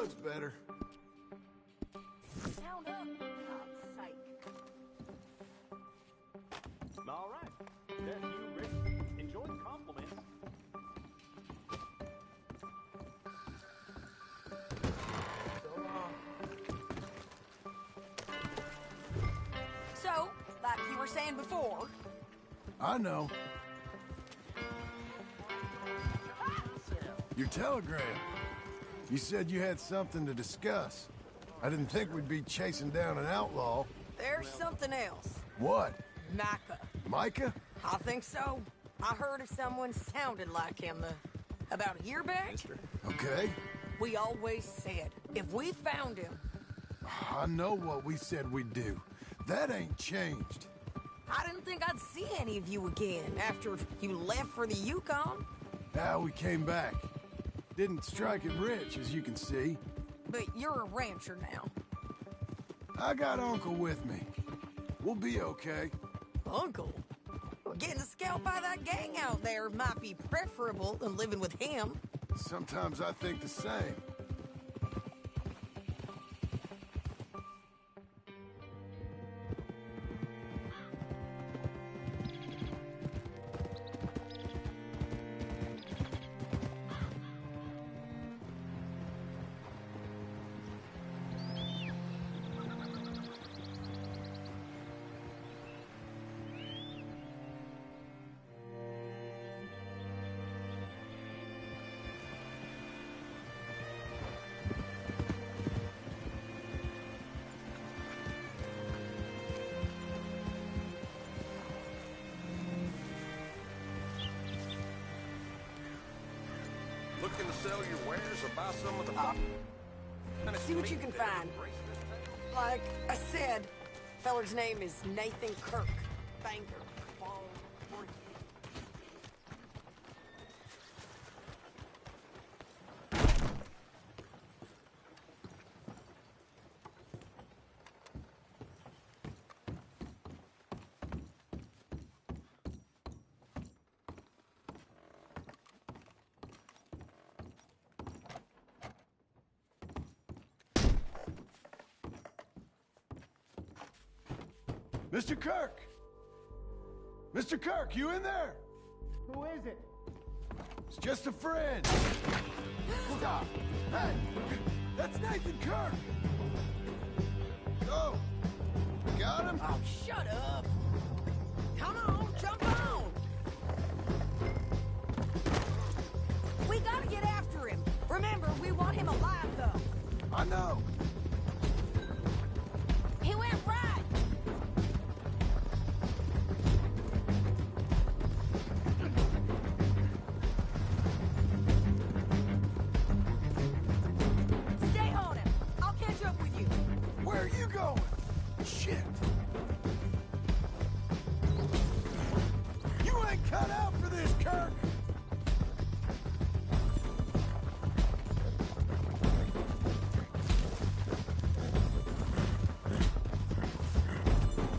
looks better. Sound up, for God's sake. All right. Then you, Rick, enjoy the compliments. So, like you were saying before, I know. Your telegram. You said you had something to discuss. I didn't think we'd be chasing down an outlaw. there's something else. What? Micah. Micah? I think so. I heard of someone sounded like him about a year back. Okay. We always said, if we found him, I know what we said we'd do. That ain't changed. I didn't think I'd see any of you again after you left for the Yukon. Now we came back. Didn't strike it rich, as you can see. But you're a rancher now. I got Uncle with me. We'll be okay. Uncle? Getting a scalp by that gang out there might be preferable than living with him. Sometimes I think the same. Looking to sell your wares or buy some of the... See what you can find. Like I said, feller's name is Nathan Kirk. Banker. Ball, 48. Mr. Kirk! Mr. Kirk, you in there? Who is it? It's just a friend. Stop! Hey! That's Nathan Kirk! Go! Got him? Oh, shut up! Come on, jump on! We gotta get after him. Remember, we want him alive, though. I know. He went right. Stay on him. I'll catch up with you. Where are you going? Shit! You ain't cut out for this, Kirk!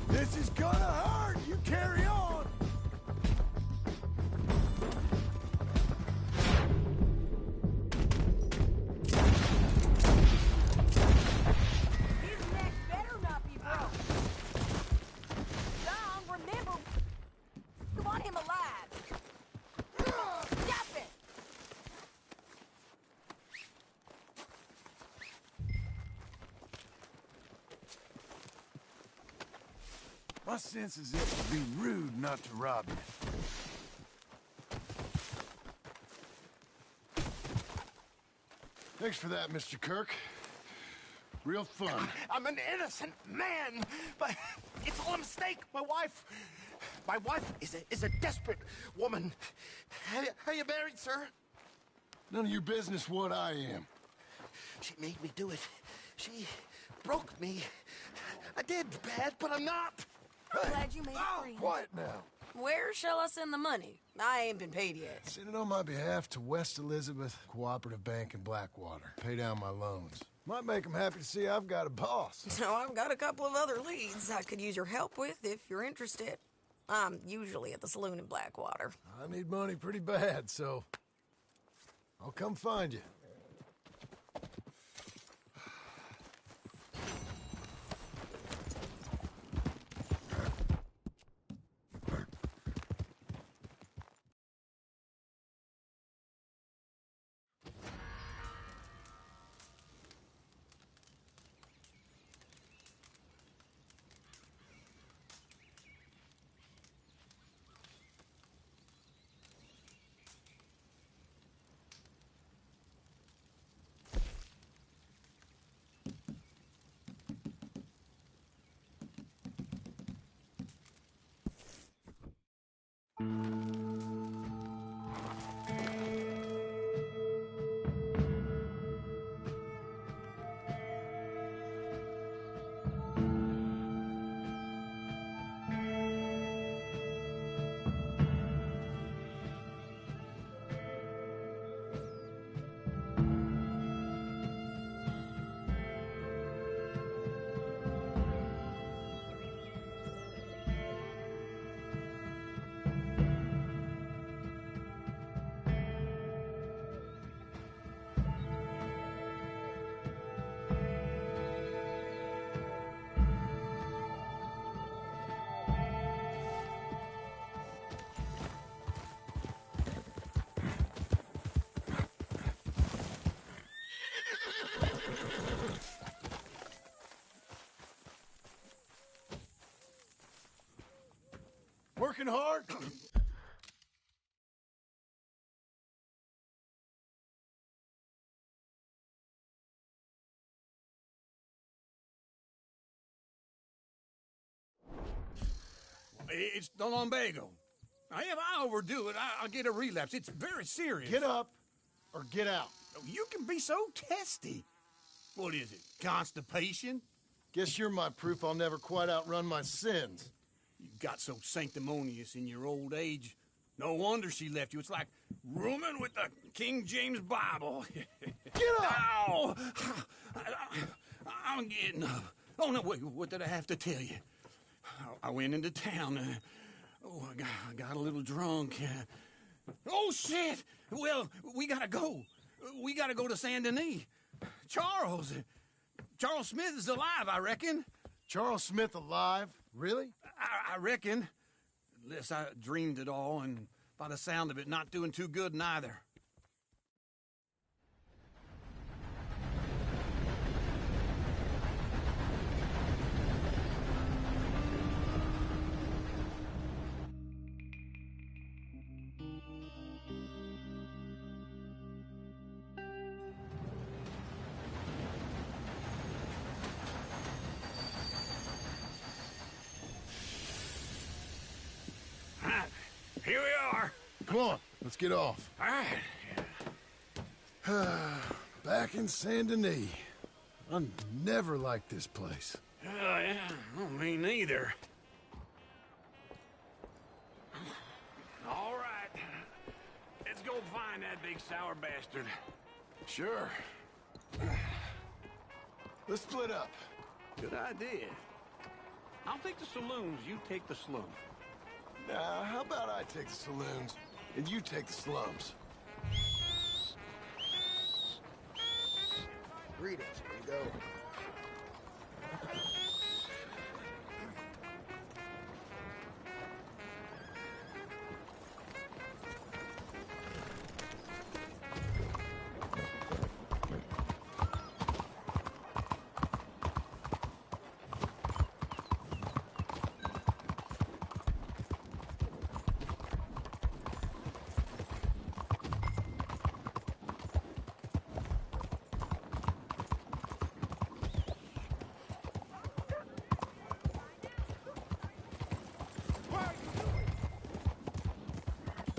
This is gonna hurt! You carry on! His neck better not be broke. John, remember, we want him alive. Stop it! My sense is it would be rude not to rob you. Thanks for that, Mr. Kirk. Real fun. I'm an innocent man, but it's all a mistake. My wife is a desperate woman. Are you married, sir? None of your business what I am. She made me do it. She broke me. I did bad, but I'm not. Glad you made it free. Quiet now. Where shall I send the money? I ain't been paid yet. Send it on my behalf to West Elizabeth Cooperative Bank in Blackwater. Pay down my loans. Might make them happy to see I've got a boss. So I've got a couple of other leads I could use your help with if you're interested. I'm usually at the saloon in Blackwater. I need money pretty bad, so I'll come find you. Working hard? It's the lumbago. Now, if I overdo it, I'll get a relapse. It's very serious. Get up or get out. You can be so testy. What is it, constipation? Guess you're my proof I'll never quite outrun my sins. You got so sanctimonious in your old age. No wonder she left you. It's like rooming with the King James Bible. Get up! Ow! I'm getting up. Oh, no, wait, what did I have to tell you? I went into town. I got a little drunk. Oh, shit! Well, we gotta go. We gotta go to Saint Denis. Charles Smith is alive, I reckon. Charles Smith alive? Really? I reckon. Unless I dreamed it all, and by the sound of it, not doing too good neither. Here we are. Come on, let's get off. All right. Back in Saint Denis. I never liked this place. Yeah, well, me neither. All right. Let's go find that big sour bastard. Sure. Let's split up. Good idea. I'll take the saloons, you take the slum. Now, how about I take the saloons and you take the slums? Greetings, amigo.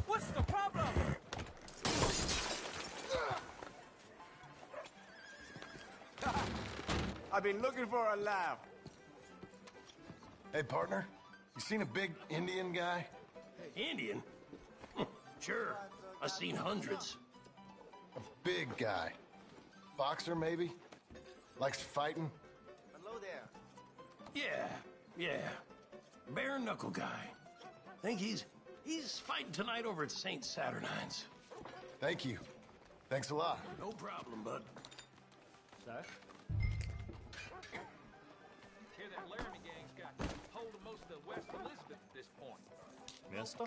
What's the problem? I've been looking for a laugh. Hey, partner, you seen a big Indian guy? Indian? Sure. I've seen hundreds. A big guy. Boxer, maybe? Likes fighting? Hello there. Yeah. Bare knuckle guy. Think he's fighting tonight over at St. Saturnine's. Thank you. Thanks a lot. No problem, bud. Sir? Hear that Laramie gang's got hold of most of West Elizabeth at this point. Mister?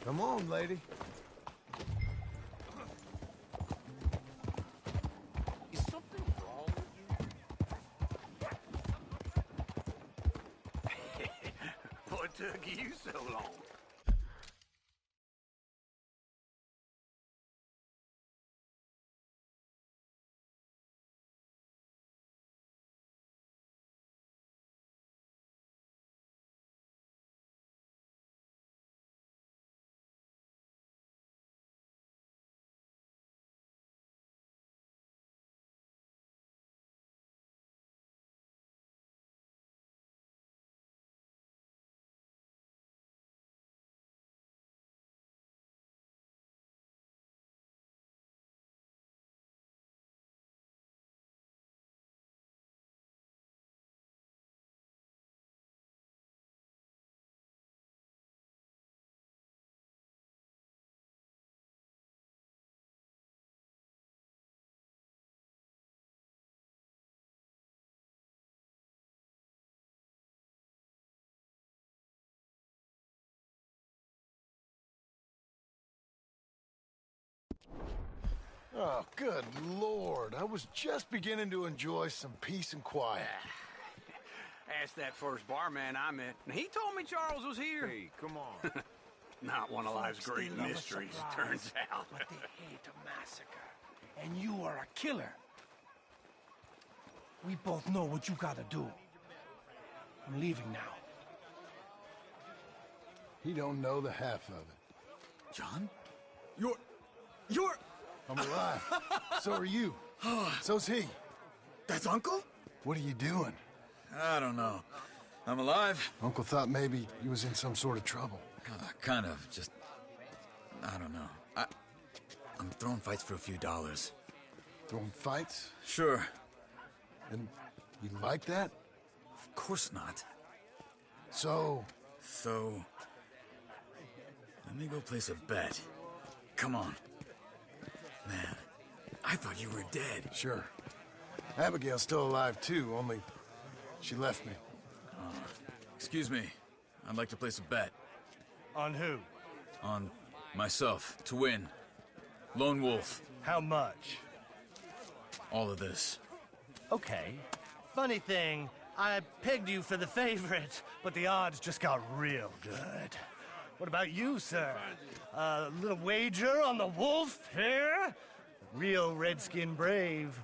Come on, lady. Is something wrong with you? What took you so long? Oh, good Lord. I was just beginning to enjoy some peace and quiet. Asked that first barman I met, and he told me Charles was here. Hey, come on. Not one of life's great mysteries, turns out. But they hate a massacre. And you are a killer. We both know what you gotta do. I'm leaving now. He don't know the half of it. John? You're... I'm alive. So are you. So's he. That's Uncle? What are you doing? I don't know. I'm alive. Uncle thought maybe you was in some sort of trouble. Kind of. Just... I don't know. I'm throwing fights for a few dollars. Throwing fights? Sure. And you like that? Of course not. So... So... Let me go place a bet. Come on. Man, I thought you were dead. Sure. Abigail's still alive, too, only she left me. Excuse me. I'd like to place a bet. On who? On myself, to win. Lone Wolf. How much? All of this. Okay. Funny thing, I pegged you for the favorite, but the odds just got real good. What about you, sir? A little wager on the wolf here? Real redskin brave.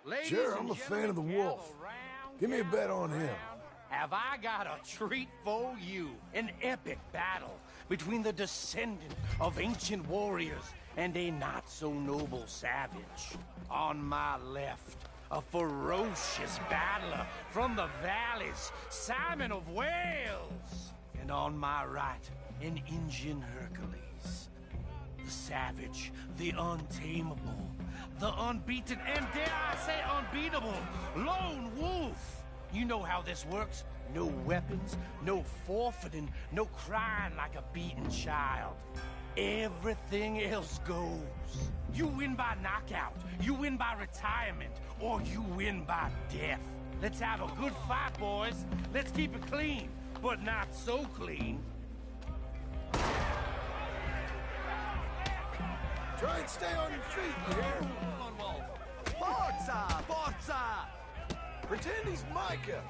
Ladies Sure, and I'm a fan of the gentlemen, wolf. gather round, Give me a gather bet on him. round. Have I got a treat for you? An epic battle between the descendant of ancient warriors and a not-so-noble savage. On my left, a ferocious battler from the valleys, Simon of Wales. And on my right, an Indian Hercules. The savage, the untamable, the unbeaten, and dare I say unbeatable, Lone Wolf. You know how this works. No weapons, no forfeiting, no crying like a beaten child. Everything else goes. You win by knockout, you win by retirement, or you win by death. Let's have a good fight, boys. Let's keep it clean, but not so clean. Try and stay on your feet, you hear? Forza! Forza! Pretend he's Micah.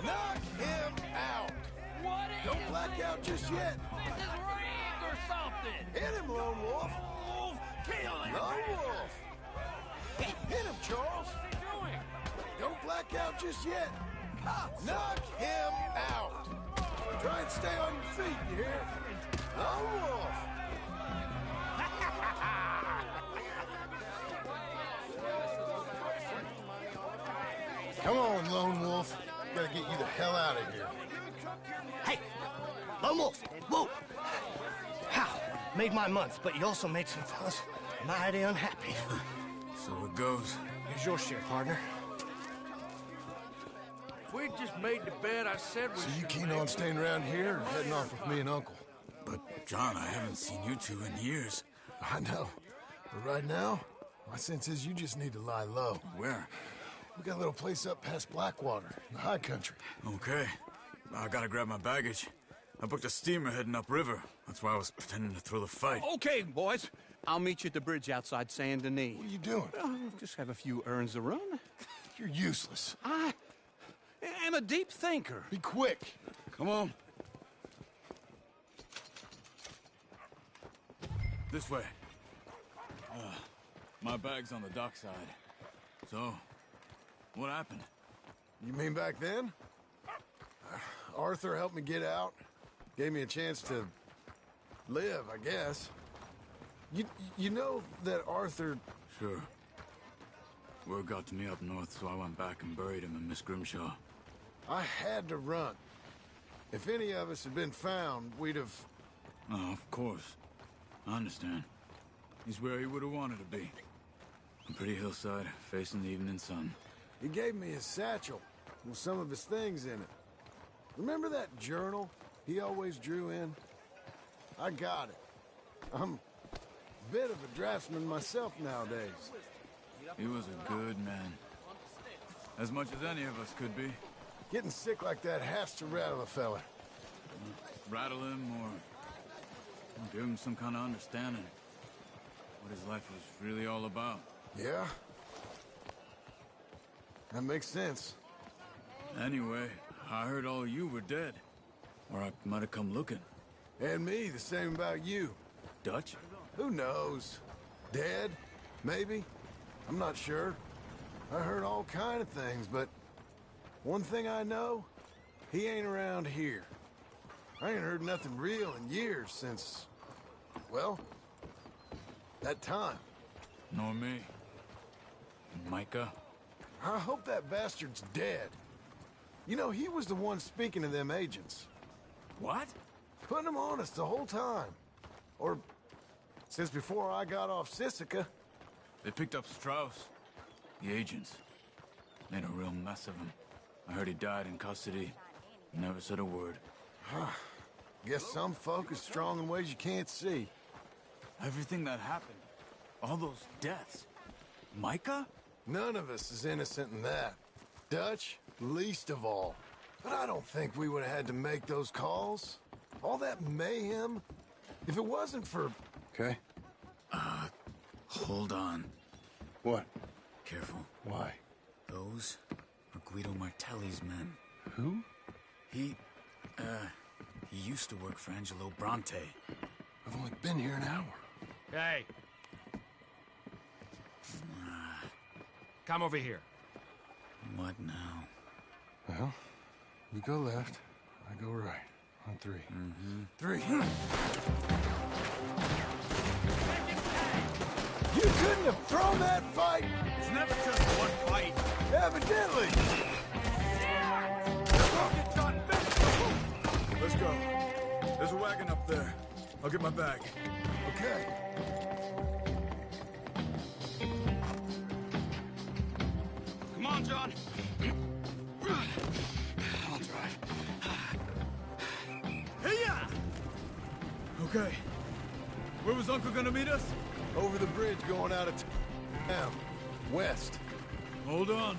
Knock him out. What is Don't black out just yet. this? Is rigged or something? Hit him, Lone Wolf. Wolf, kill him! Lone Wolf. Hit him, Charles. What's he doing? Don't black out just yet. Knock him out. Try and stay on your feet, you hear? Lone Wolf. Come on, Lone Wolf. Gotta get you the hell out of here. Hey, Lone Wolf, whoa! How? Made my month, but you also made some fellas mighty unhappy. So it goes. Here's your share, partner. If we just made the bed I said we So you should keen make, on staying around here or heading off with me and Uncle? But, John, I haven't seen you two in years. I know. But right now, my sense is you just need to lie low. Where? We got a little place up past Blackwater, in the high country. Okay. I gotta grab my baggage. I booked a steamer heading upriver. That's why I was pretending to throw the fight. Okay, boys. I'll meet you at the bridge outside Saint Denis. What are you doing? Oh, just have a few errands to run. You're useless. I am a deep thinker. Be quick. Come on. This way. My bag's on the dockside. So, what happened? You mean back then? Arthur helped me get out. Gave me a chance to live, I guess. You know that Arthur... Sure. Word got to me up north, so I went back and buried him in Miss Grimshaw. I had to run. If any of us had been found, we'd have... Oh, of course. I understand. He's where he would have wanted to be. A pretty hillside, facing the evening sun. He gave me his satchel with some of his things in it. Remember that journal he always drew in? I got it. I'm a bit of a draftsman myself nowadays. He was a good man. As much as any of us could be. Getting sick like that has to rattle a fella. Rattle him or give him some kind of understanding what his life was really all about. Yeah? That makes sense. Anyway, I heard all you were dead. Or I might have come looking. And me, the same about you. Dutch? Who knows? Dead? Maybe? I'm not sure. I heard all kind of things, but one thing I know, he ain't around here. I ain't heard nothing real in years since, well, that time. Nor me. Micah? I hope that bastard's dead. You know, he was the one speaking to them agents. What? Putting them on us the whole time. Or, since before I got off Sisika. They picked up Strauss. The agents. Made a real mess of him. I heard he died in custody. Never said a word. Guess some folk are strong in ways you can't see. Everything that happened. All those deaths. Micah? None of us is innocent in that. Dutch, least of all. But I don't think we would have had to make those calls. All that mayhem. If it wasn't for... Okay. Hold on. What? Careful. Why? Those are Guido Martelli's men. Who? He used to work for Angelo Bronte. I've only been here an hour. Hey. Come over here. What now? Well, you go left, I go right. On three. Three. You couldn't have thrown that fight! It's never just one fight. Evidently! Let's go. There's a wagon up there. I'll get my bag. Okay. Come on, John. I'll drive. Hey-ya! Okay. Where was Uncle gonna meet us? Over the bridge going out of town. West. Hold on.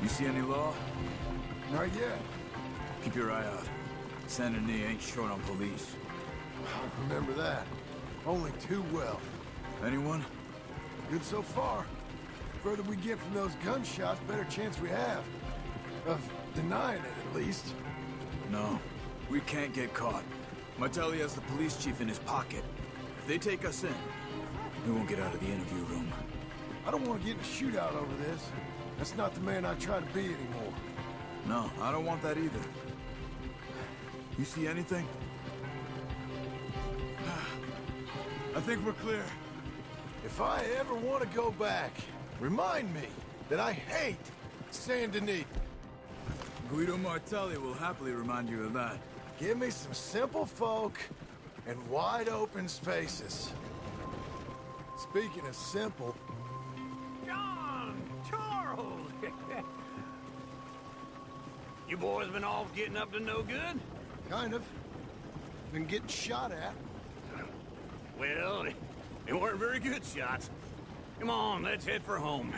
You see any law? Not yet. Keep your eye out. Saint Denis ain't short on police. I remember that. Only too well. Anyone? Good so far. Further we get from those gunshots, better chance we have. Of denying it, at least. No. We can't get caught. Martelli has the police chief in his pocket. If they take us in, we won't get out of the interview room. I don't want to get in a shootout over this. That's not the man I try to be anymore. No, I don't want that either. You see anything? I think we're clear. If I ever want to go back, remind me that I hate Saint Denis. Guido Martelli will happily remind you of that. Give me some simple folk and wide open spaces. Speaking of simple, John! Charles! You boys been off getting up to no good? kind of. Been getting shot at. Well, they weren't very good shots. Come on, let's head for home.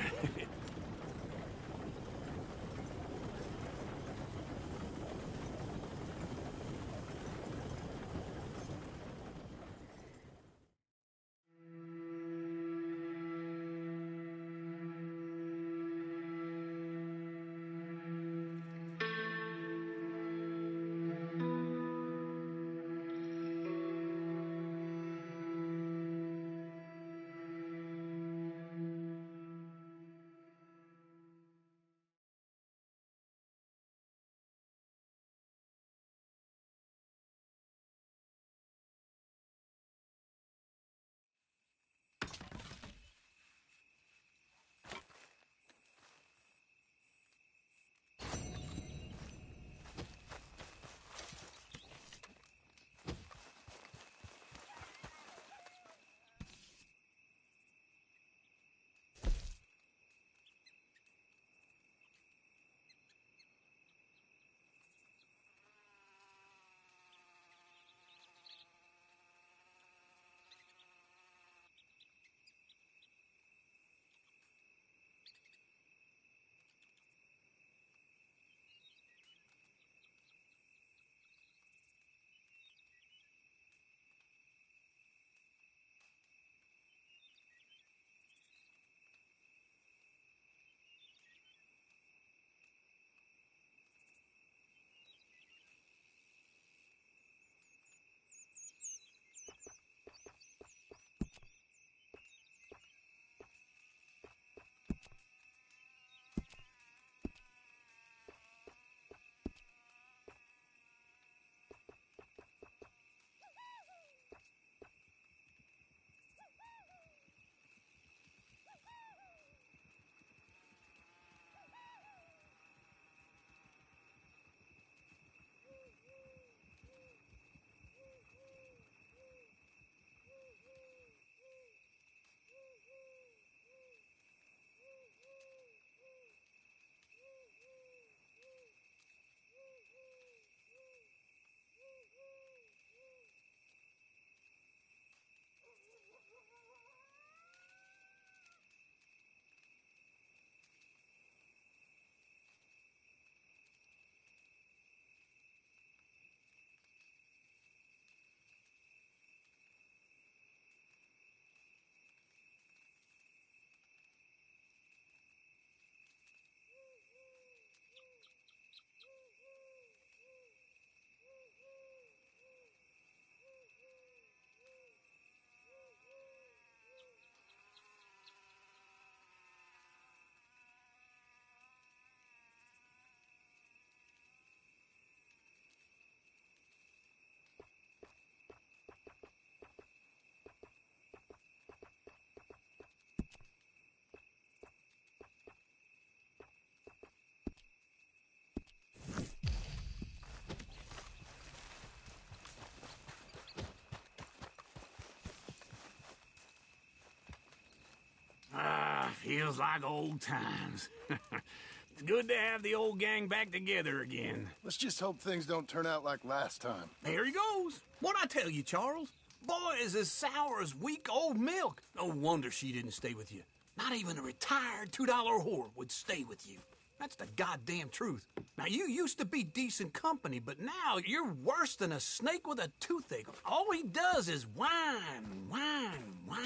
Feels like old times. It's good to have the old gang back together again. Let's just hope things don't turn out like last time. There he goes. What'd I tell you, Charles? Boy is as sour as weak old milk. No wonder she didn't stay with you. Not even a retired $2 whore would stay with you. That's the goddamn truth. Now, you used to be decent company, but now you're worse than a snake with a toothache. All he does is whine.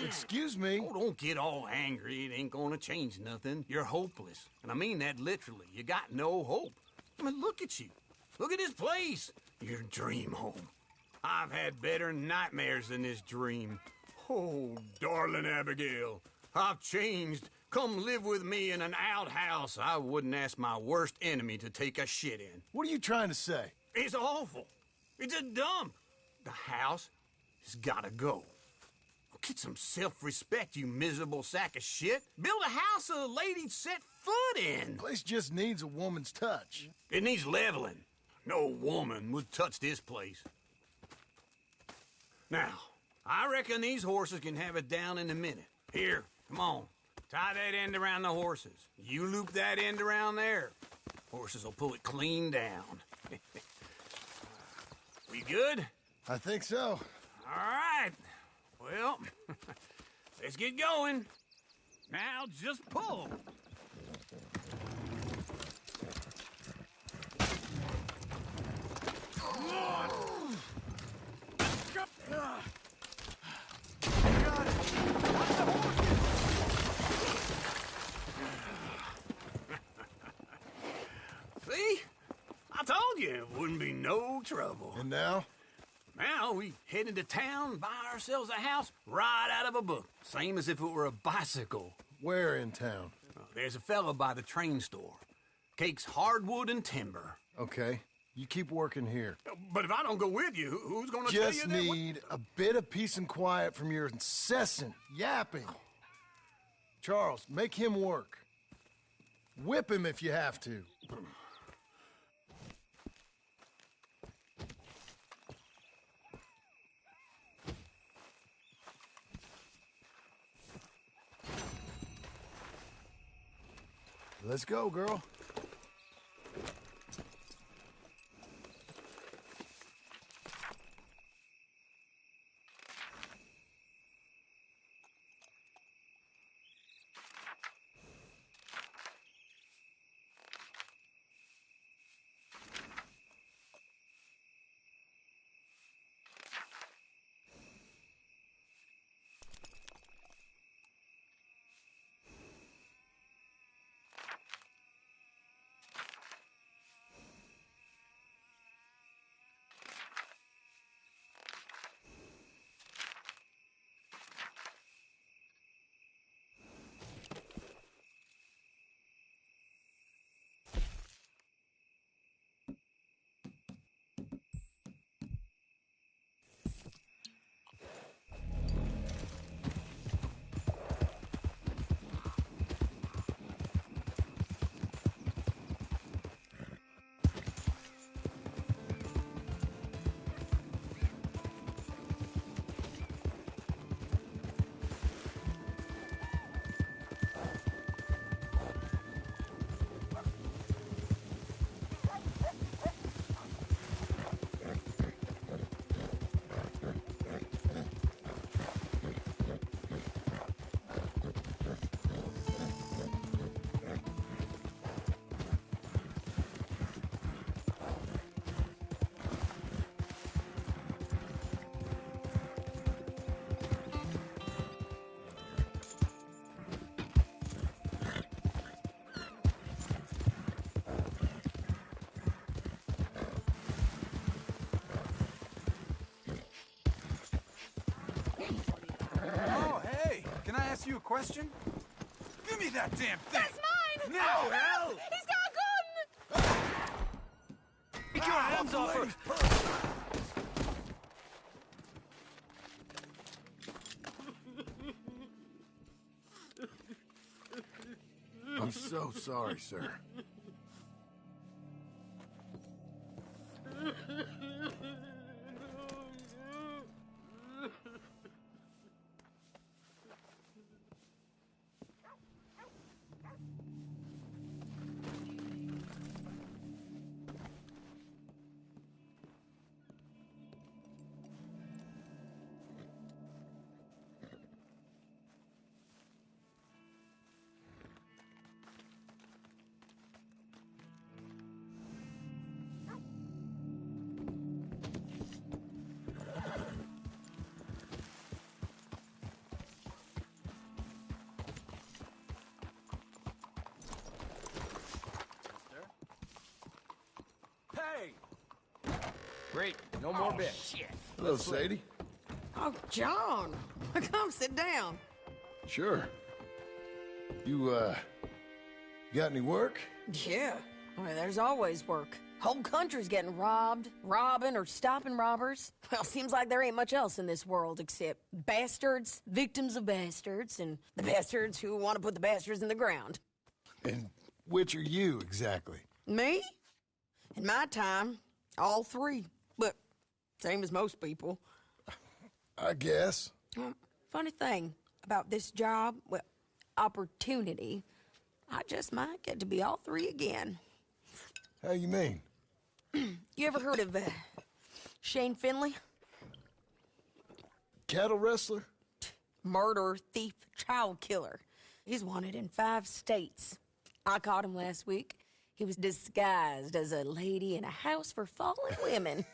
Excuse me? Oh, don't get all angry. It ain't gonna change nothing. You're hopeless. And I mean that literally. You got no hope. I mean, look at you. Look at this place. Your dream home. I've had better nightmares than this dream. Oh, darling Abigail, I've changed. Come live with me in an outhouse I wouldn't ask my worst enemy to take a shit in. What are you trying to say? It's awful. It's a dump. The house has gotta go. Get some self-respect, you miserable sack of shit. Build a house a lady'd set foot in. The place just needs a woman's touch. It needs leveling. No woman would touch this place. Now, I reckon these horses can have it down in a minute. Here, come on. Tie that end around the horses. You loop that end around there. Horses will pull it clean down. We good? I think so. All right. Well, let's get going. Now just pull. See? I told you it wouldn't be no trouble. And now? Now we head into town, buy ourselves a house right out of a book. Same as if it were a bicycle. Where in town? There's a fella by the train store. Cakes hardwood and timber. Okay. You keep working here. But if I don't go with you, who's gonna tell you Just that? need a bit of peace and quiet from your incessant yapping. Charles, make him work. Whip him if you have to. Let's go, girl. You a question? Give me that damn thing! That's mine! No! Oh, Hell! He's got a gun! Get your hands off her! I'm so sorry, sir. Great. No more bits. Shit. Hello, Sadie. Oh, John. Come sit down. Sure. You got any work? Yeah. Well, there's always work. Whole country's getting robbed, robbing, or stopping robbers. Well, seems like there ain't much else in this world except bastards, victims of bastards, and the bastards who want to put the bastards in the ground. And which are you, exactly? Me? In my time, all three. But same as most people. I guess. Funny thing about this job, well, opportunity, I just might get to be all three again. How you mean? You ever heard of Shane Finley? Cattle wrestler? Murderer, thief, child killer. He's wanted in 5 states. I caught him last week. He was disguised as a lady in a house for fallen women.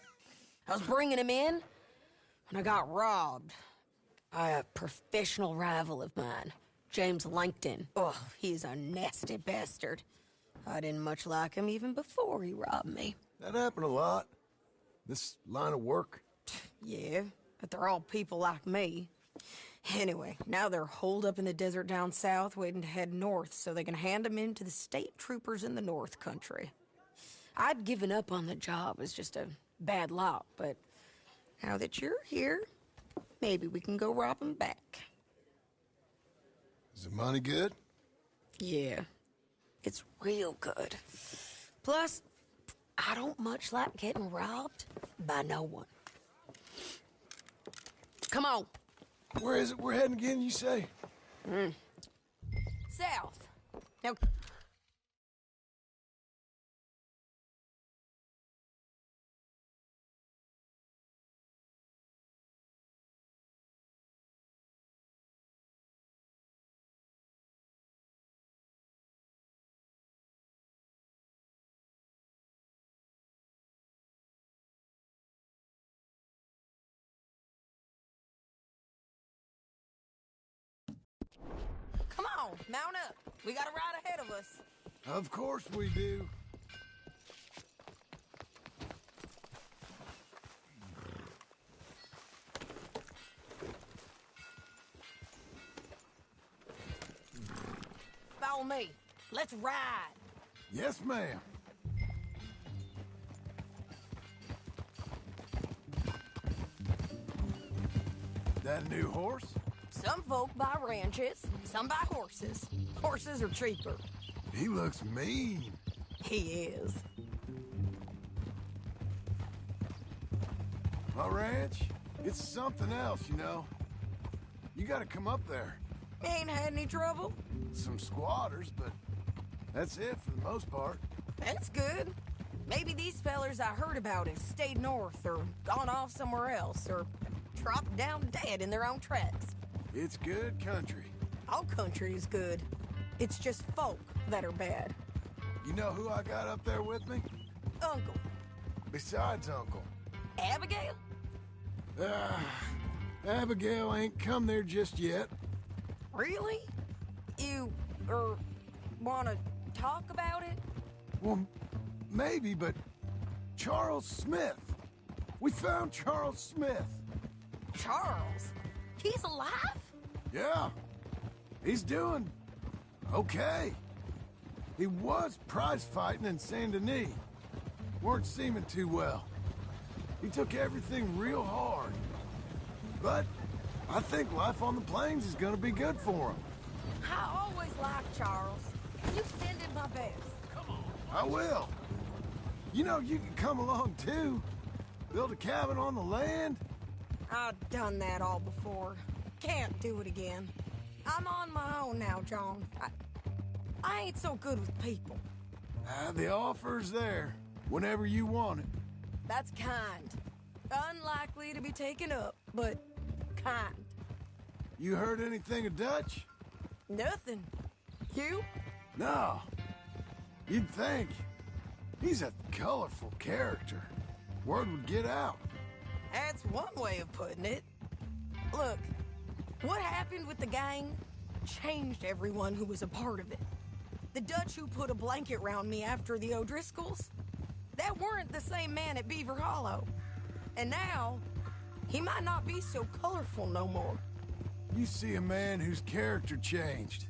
I was bringing him in, and I got robbed by a professional rival of mine, James Langton. Oh, he's a nasty bastard. I didn't much like him even before he robbed me. That happened a lot. This line of work. Yeah, but they're all people like me. Anyway, now they're holed up in the desert down south, waiting to head north so they can hand them in to the state troopers in the north country. I'd given up on the job as just a bad lot, but now that you're here, maybe we can go rob them back. Is the money good? Yeah, it's real good. Plus, I don't much like getting robbed by no one. Come on. Where is it we're heading again, you say? South. Now... Come on, mount up. We got a ride ahead of us. Of course we do. Follow me. Let's ride. Yes, ma'am. That new horse? Some folk buy ranches, some buy horses. Horses are cheaper. He looks mean. He is. My ranch, it's something else, you know. You gotta come up there. Ain't had any trouble? Some squatters, but that's it for the most part. That's good. Maybe these fellers I heard about have stayed north or gone off somewhere else or dropped down dead in their own tracks. It's good country. All country is good. It's just folk that are bad. You know who I got up there with me? Uncle. Besides Uncle. Abigail? Abigail ain't come there just yet. Really? You, wanna talk about it? Well, maybe, but Charles Smith. We found Charles Smith. Charles? He's alive? Yeah. He's doing okay. He was prize fighting in Saint Denis. Weren't seeming too well. He took everything real hard. But I think life on the plains is gonna be good for him. I always liked Charles. You send him my best. I will. You know, you can come along too. Build a cabin on the land. I've done that all before. Can't do it again. I'm on my own now, John. I ain't so good with people. The offer's there, whenever you want it. That's kind. Unlikely to be taken up, but kind. You heard anything of Dutch? Nothing. You? No. You'd think. He's a colorful character. Word would get out. That's one way of putting it. Look, what happened with the gang changed everyone who was a part of it. The Dutch who put a blanket round me after the O'Driscolls, that weren't the same man at Beaver Hollow. And now, he might not be so colorful no more. You see a man whose character changed.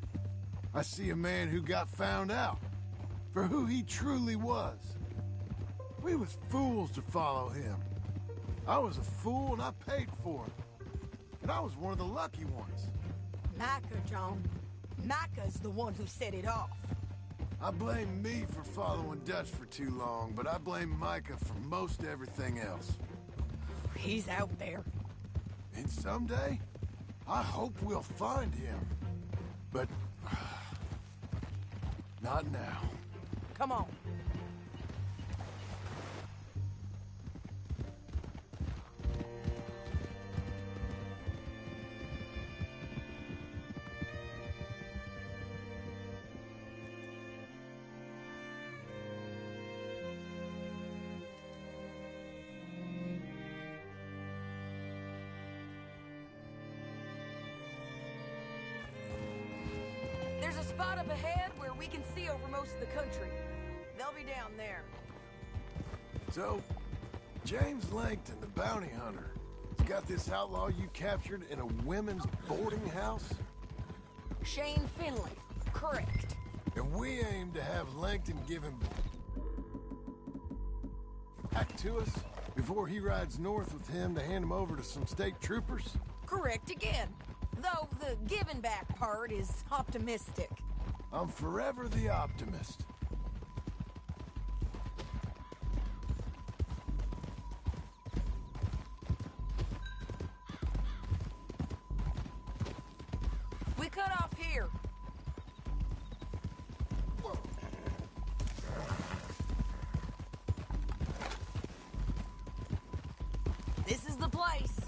I see a man who got found out for who he truly was. We was fools to follow him. I was a fool and I paid for it. And I was one of the lucky ones. Micah, John. Micah's the one who set it off. I blame me for following Dutch for too long, but I blame Micah for most everything else. He's out there. And someday, I hope we'll find him. But... not now. Come on. There's a spot up ahead where we can see over most of the country. They'll be down there. So, James Langton, the bounty hunter, has got this outlaw you captured in a women's boarding house? Shane Finley. Correct. And we aim to have Langton give him back to us before he rides north with him to hand him over to some state troopers? Correct again. Though the giving back part is optimistic. I'm forever the optimist. We cut off here. This is the place.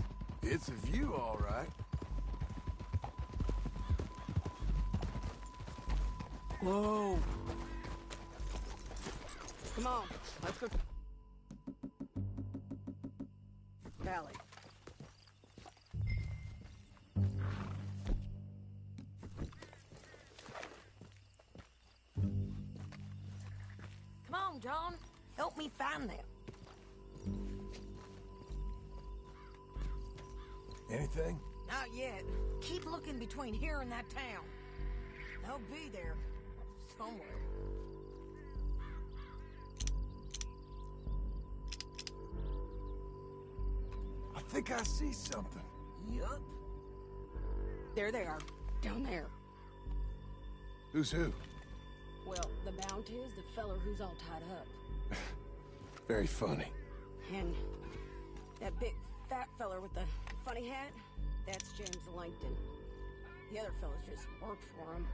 It's a view, all right. Whoa. Come on, let's go. Valley. Come on, John. Help me find them. Anything? Not yet. Keep looking between here and that town. They'll be there. Somewhere. I think I see something. Yup. There they are. Down there. Who's who? Well, the bounty is the feller who's all tied up. Very funny. And that big fat feller with the funny hat, that's James Langton. The other fellas just work for him.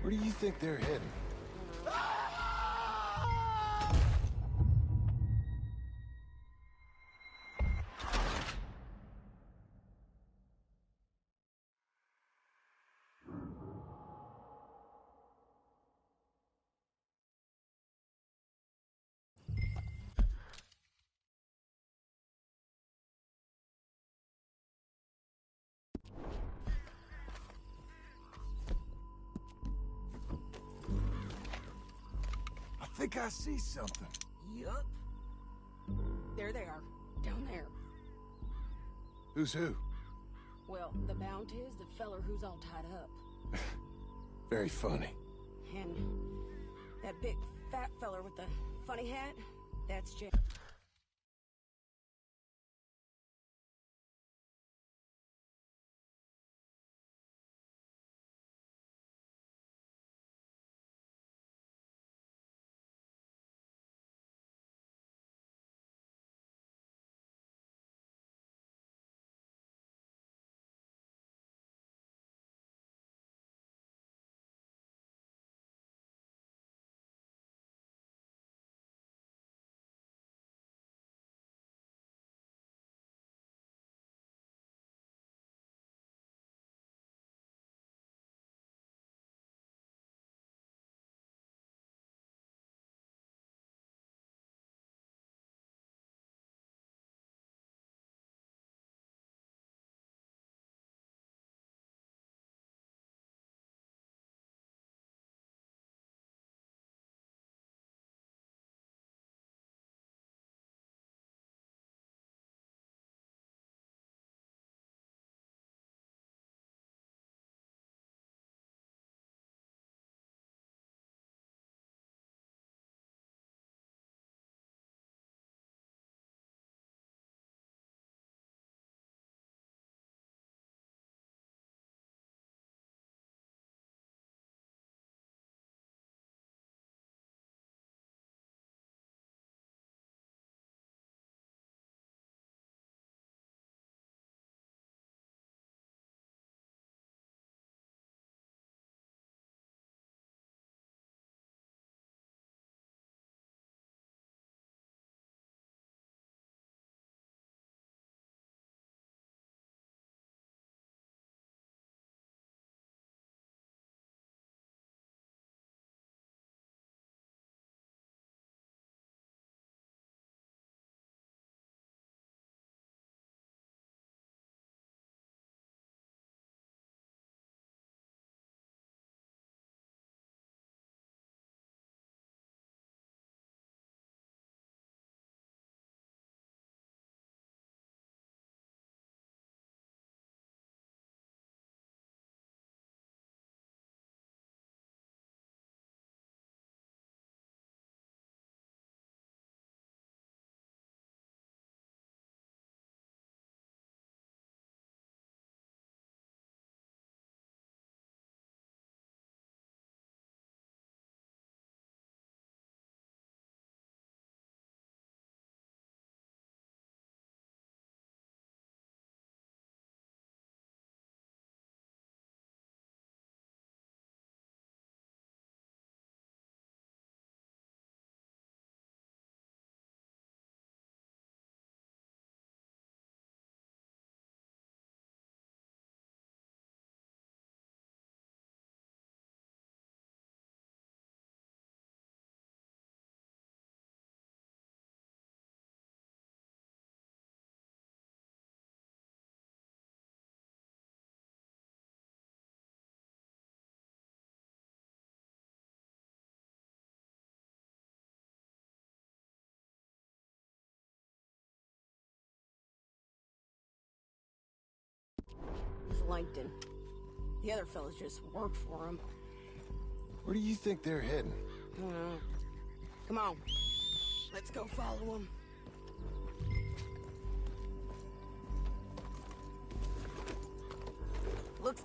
Where do you think they're heading? I think I see something. Yup. There they are. Down there. Who's who? Well, the bounty is the feller who's all tied up. Very funny. And that big fat feller with the funny hat, that's James. Langton. The other fellas just work for him. Where do you think they're heading? I don't know. Come on. Let's go follow them. Looks...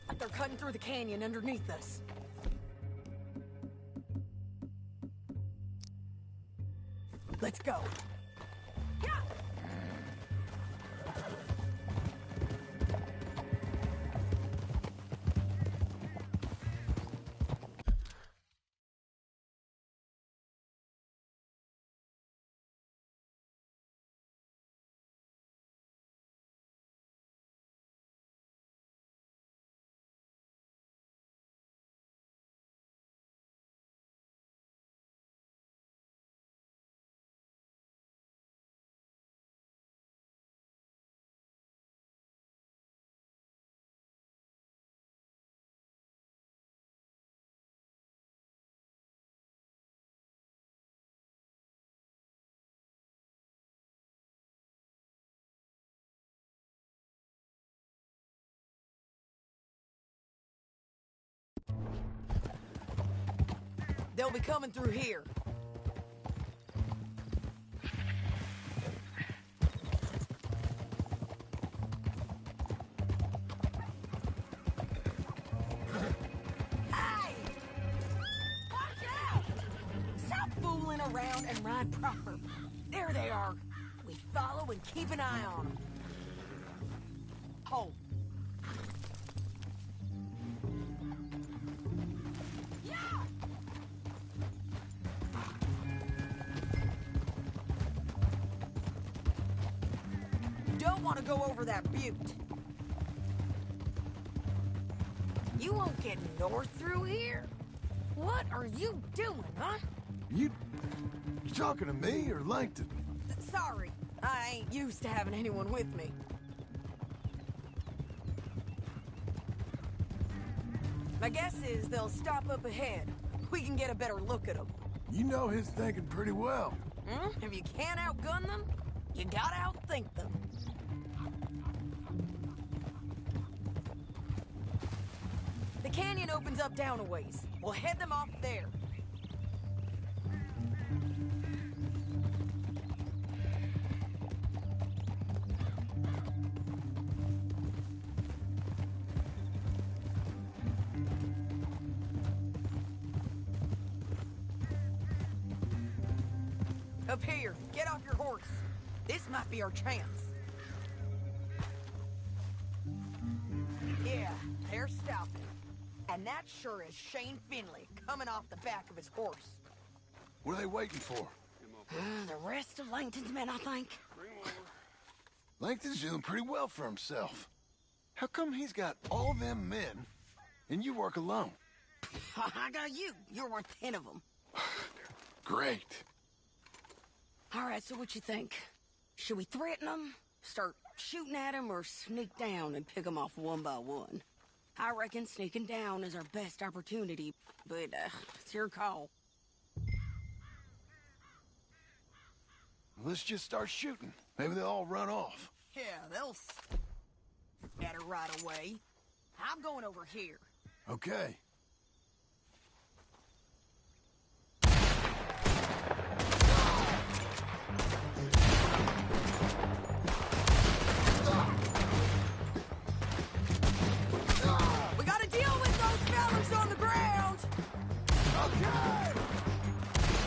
like they're cutting through the canyon underneath us. Let's go. Yeah! They'll be coming through here. Hey! Watch out! Stop fooling around and ride proper. There they are. We follow and keep an eye on them. Hold. Don't want to go over that butte. You won't get north through here? What are you doing, huh? You talking to me or Langton? Sorry, I ain't used to having anyone with me. My guess is they'll stop up ahead. We can get a better look at them. You know his thinking pretty well. If you can't outgun them, you gotta outthink them. The canyon opens up down a ways. We'll head them off there. Up here, get off your horse. This might be our chance. Yeah, they're stopping. And that sure is Shane Finley coming off the back of his horse. What are they waiting for? The rest of Langton's men, I think. Langton's doing pretty well for himself. How come he's got all them men, and you work alone? I got you. You're worth 10 of them. Great. All right, so what you think? Should we threaten them, start shooting at them, or sneak down and pick them off one by one? I reckon sneaking down is our best opportunity, but it's your call. Let's just start shooting. Maybe they'll all run off. Yeah, they'll better right away. I'm going over here. Okay. We gotta deal with those fellas on the ground. Okay.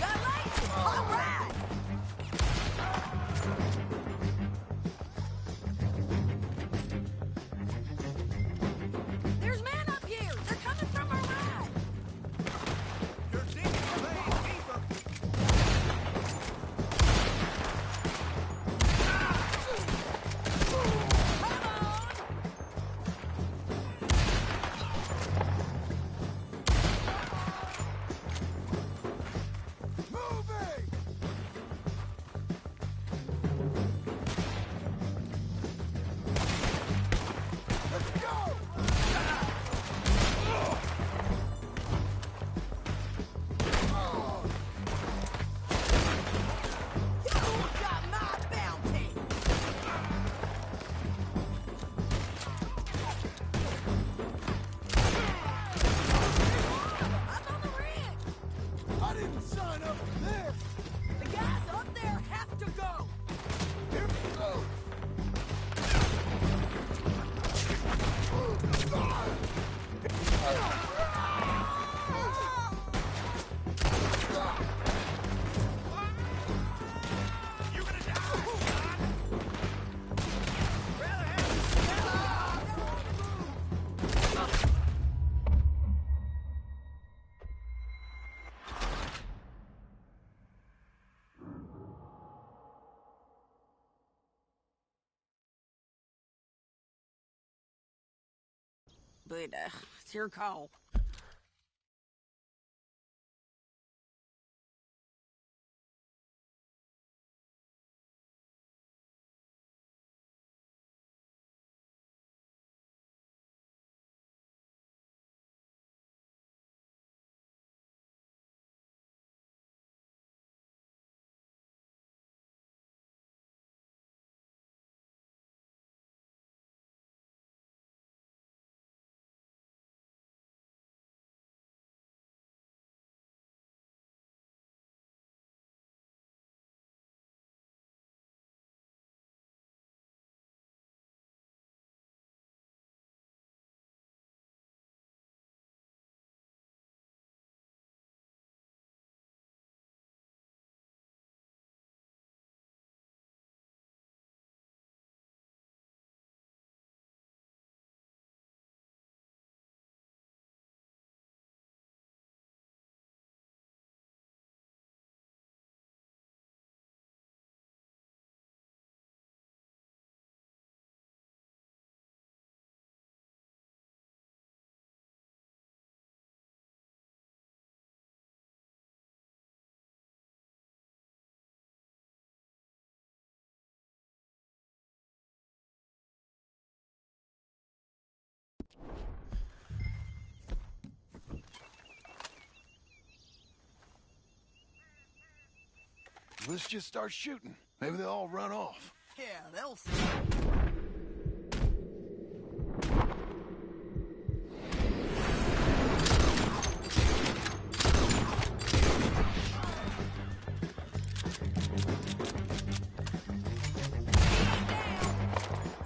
Got lights. All right. There's men up here. They're coming from our The guys up there have to go! Here we go! You're gonna die, son! But, it's your call. Let's just start shooting. Maybe they'll all run off. Yeah, they'll see.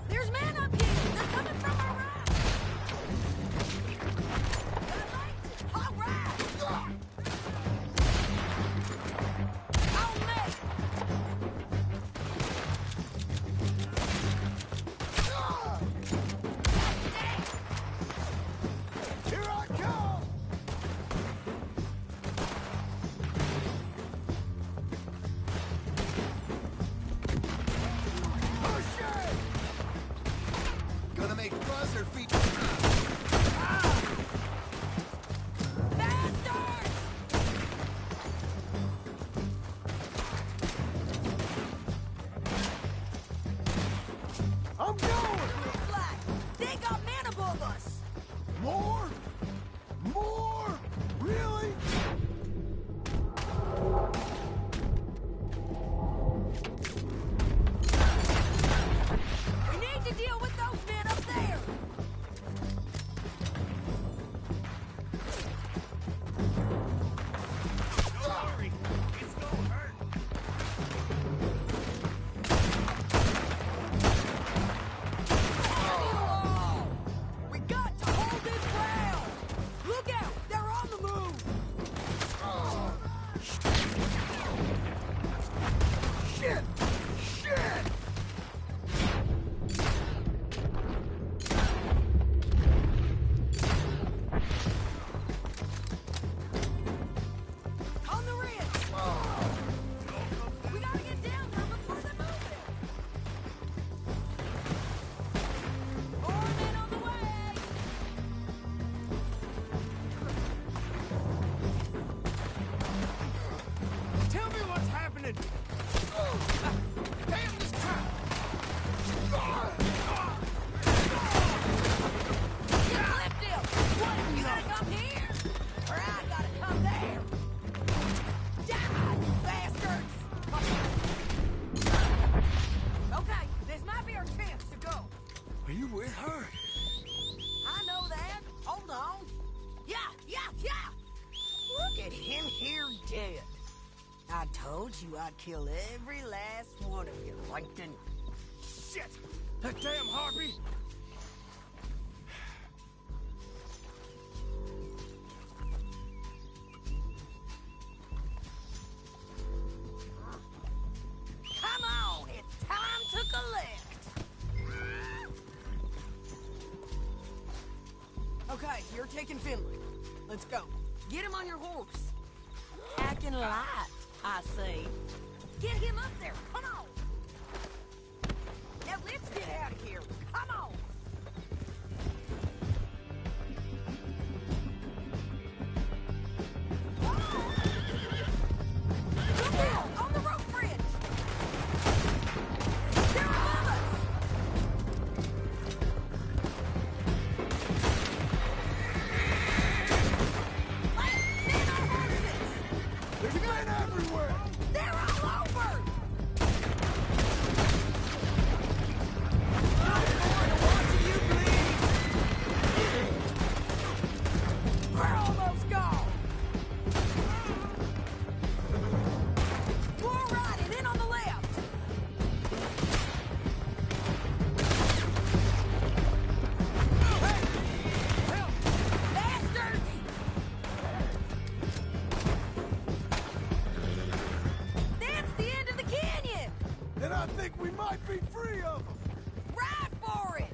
There's men up here. They're coming from our right. All right. On me. I told you I'd kill every last one of you, Langton. Shit! That damn harpy! Come on, it's time to collect. Okay, you're taking Finley. Let's go. Get him on your horse. Acting light, I say. Get him up there, come on. Now let's get out of here, come on. Look out, on the rope bridge. They're above us. Men on horses. There's men everywhere! They're all over. We're almost gone. More riding in on the left. Bastards! That's the end of the canyon. And I think we might be free of them! Ride for it.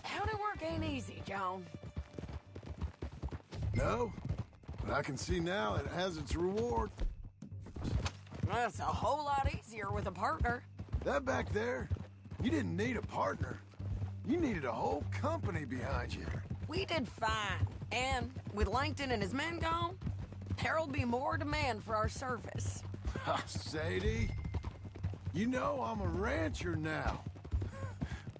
County work ain't easy, John. No, but I can see now it has its reward. That's a whole lot easier with a partner. That back there, you didn't need a partner. You needed a whole company behind you. We did fine. And with Langton and his men gone, there'll be more demand for our service. Sadie, you know I'm a rancher now.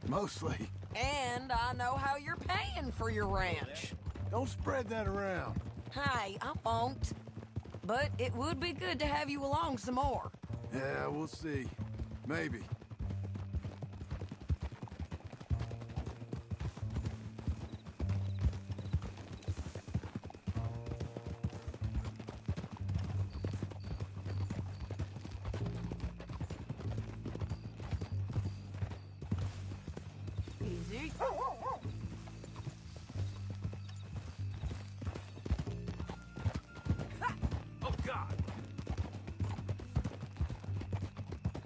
Mostly. And I know how you're paying for your ranch. Don't spread that around. Hey, I won't. But it would be good to have you along some more. Yeah, we'll see. Maybe. Easy. Oh, God!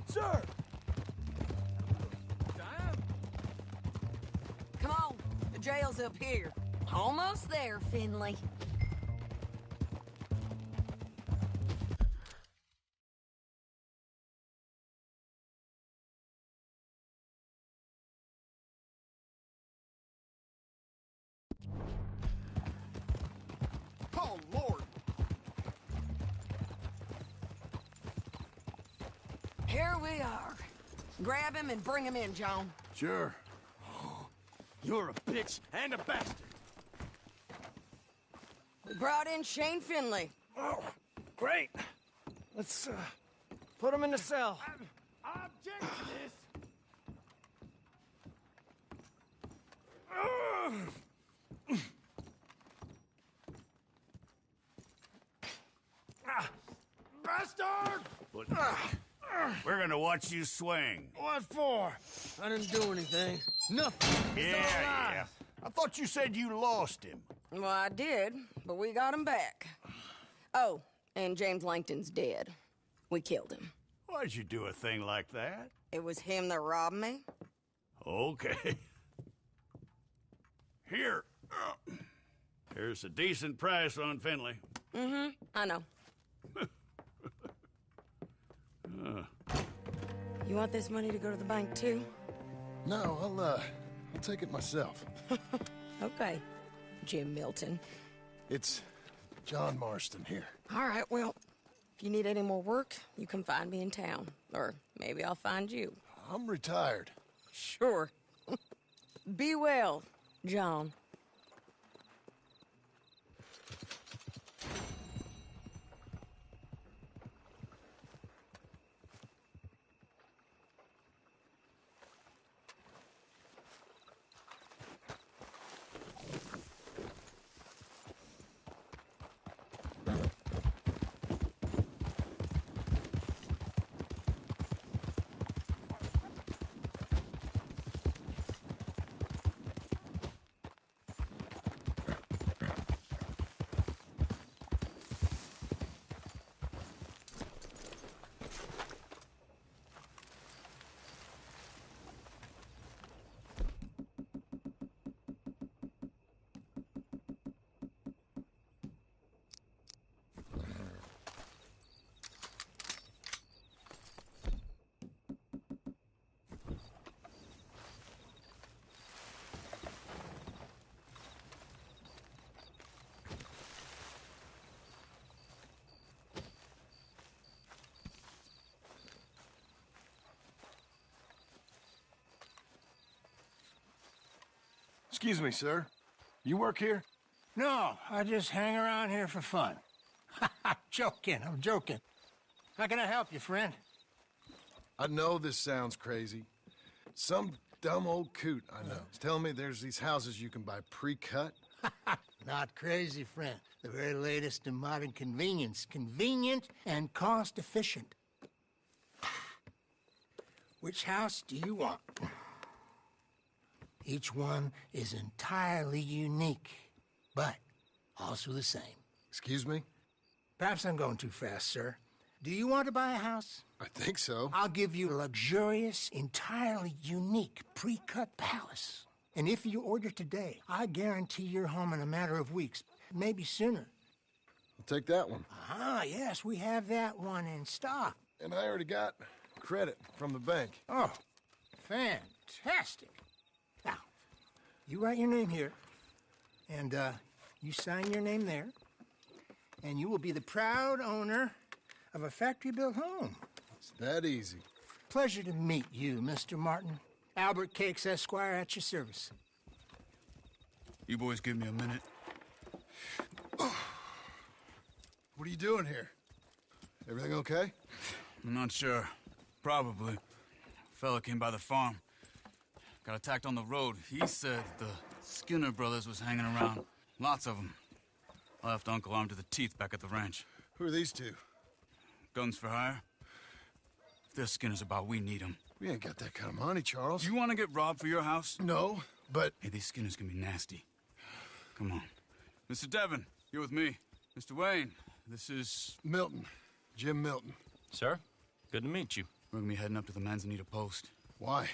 Sir! Come on, the jail's up here. Almost there, Finley. Oh, Lord! Here we are. Grab him and bring him in, John. Sure. You're a bitch and a bastard. We brought in Shane Finley. Oh, great. Let's, put him in the cell. I object to this. Bastard! We're gonna watch you swing. What for? I didn't do anything. Nothing. It's all lies. I thought you said you lost him. Well, I did, but we got him back. Oh, and James Langton's dead. We killed him. Why'd you do a thing like that? It was him that robbed me. Okay. Here. Here's a decent price on Finley. Mm-hmm, I know. You want this money to go to the bank, too? No, I'll take it myself. Okay, Jim Milton. It's John Marston here. All right, well, if you need any more work, you can find me in town. Or maybe I'll find you. I'm retired. Sure. Be well, John. Excuse me, sir. You work here? No, I just hang around here for fun. I'm joking. How can I help you, friend? I know this sounds crazy. Some dumb old coot I know is telling me there's these houses you can buy pre-cut. Not crazy, friend. The very latest in modern convenience. Convenient and cost-efficient. Which house do you want? Each one is entirely unique, but also the same. Excuse me? Perhaps I'm going too fast, sir. Do you want to buy a house? I think so. I'll give you a luxurious, entirely unique, pre-cut palace. And if you order today, I guarantee you're home in a matter of weeks, maybe sooner. I'll take that one. Ah, yes, we have that one in stock. And I already got credit from the bank. Oh, fantastic. Now, you write your name here, and you sign your name there, and you will be the proud owner of a factory-built home. It's that easy. Pleasure to meet you, Mr. Martin. Albert Cakes, Esquire, at your service. You boys give me a minute. What are you doing here? Everything okay? I'm not sure. Probably. Fella came by the farm. Got attacked on the road. He said the Skinner brothers was hanging around. Lots of them. I left Uncle armed to the teeth back at the ranch. Who are these two? Guns for hire. If they're Skinner's about, we need them. We ain't got that kind of money, Charles. You want to get robbed for your house? No, but... Hey, these Skinners can be nasty. Come on. Mr. Devon, you're with me. Mr. Wayne, this is... Milton. Jim Milton. Sir, good to meet you. We're gonna be heading up to the Manzanita Post. Why?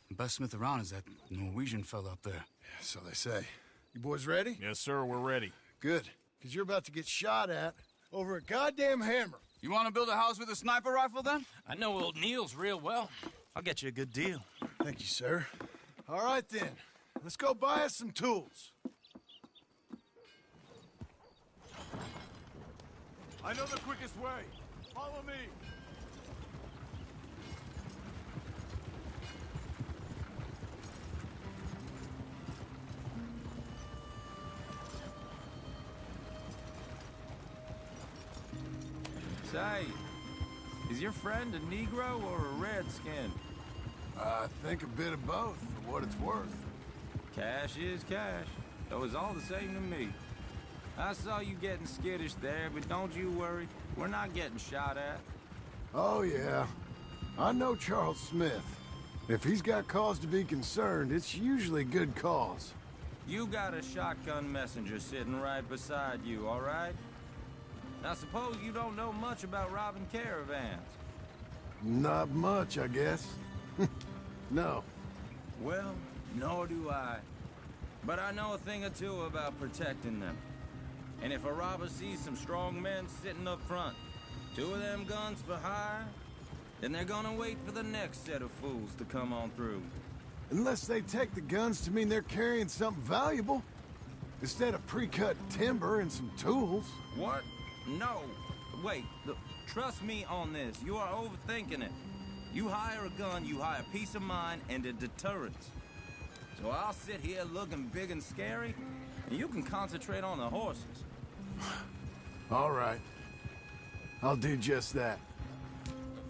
The best smith around is that Norwegian fella up there. Yeah, so they say. You boys ready? Yes, sir, we're ready. Good. Because you're about to get shot at over a goddamn hammer. You want to build a house with a sniper rifle, then? I know old Neil's real well. I'll get you a good deal. Thank you, sir. All right, then. Let's go buy us some tools. I know the quickest way. Follow me. Say, is your friend a Negro or a Redskin? I think a bit of both, for what it's worth. Cash is cash. Though it's all the same to me. I saw you getting skittish there, but don't you worry. We're not getting shot at. Oh, yeah. I know Charles Smith. If he's got cause to be concerned, it's usually good cause. You got a shotgun messenger sitting right beside you, all right? Now, suppose you don't know much about robbing caravans. Not much, I guess. No. Well, nor do I. But I know a thing or two about protecting them. And if a robber sees some strong men sitting up front, 2 of them guns for hire, then they're gonna wait for the next set of fools to come on through. Unless they take the guns to mean they're carrying something valuable. Instead of pre-cut timber and some tools. What? No. Wait, trust me on this. You are overthinking it. You hire a gun, you hire peace of mind and a deterrence. So I'll sit here looking big and scary, and you can concentrate on the horses. All right. I'll do just that.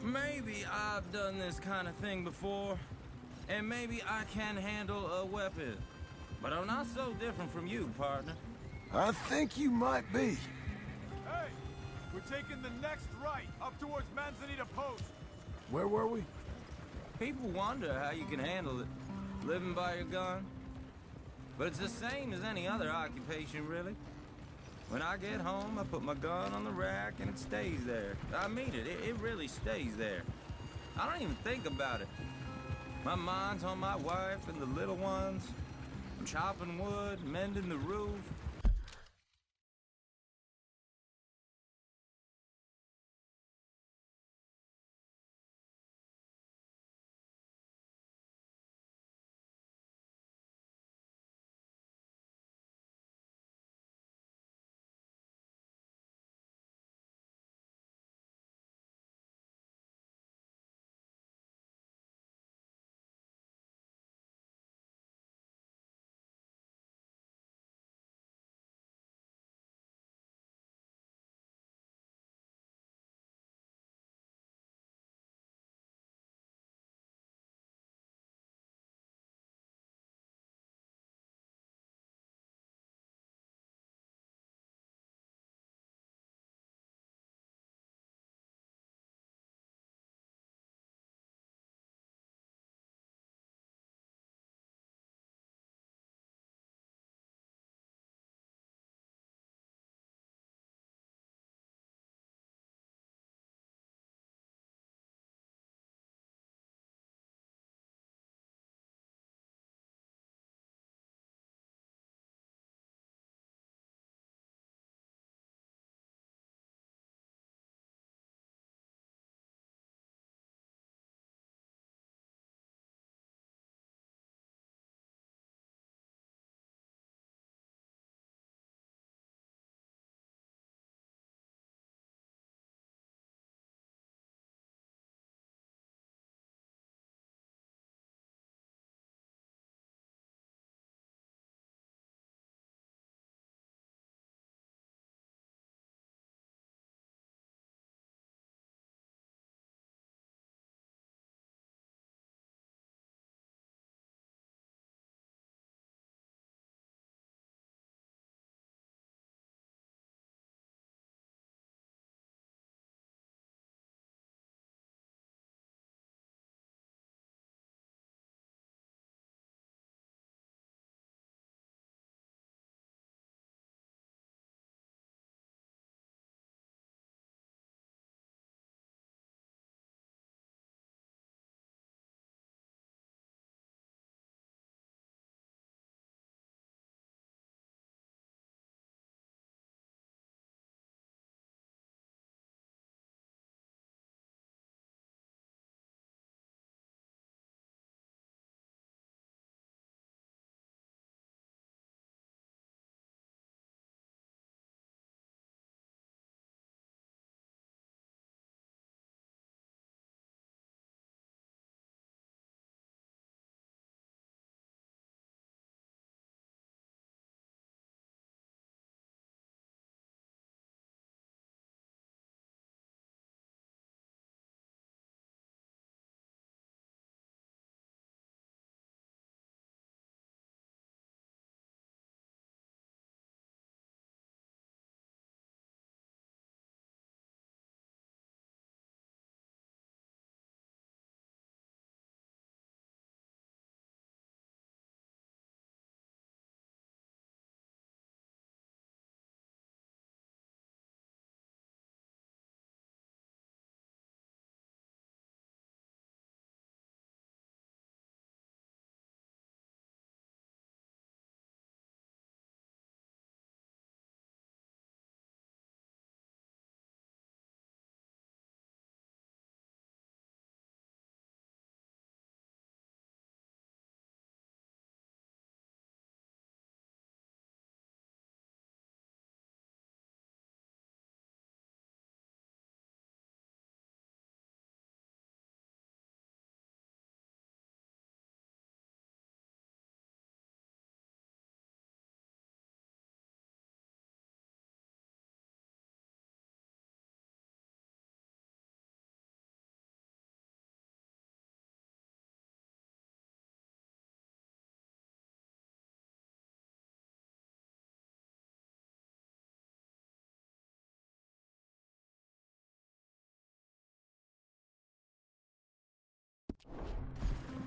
Maybe I've done this kind of thing before, and maybe I can handle a weapon. But I'm not so different from you, partner. I think you might be. Hey, we're taking the next right, up towards Manzanita Post. Where were we? People wonder how you can handle it, living by your gun. But it's the same as any other occupation, really. When I get home, I put my gun on the rack and it stays there. I mean it, it really stays there. I don't even think about it. My mind's on my wife and the little ones. I'm chopping wood, mending the roof,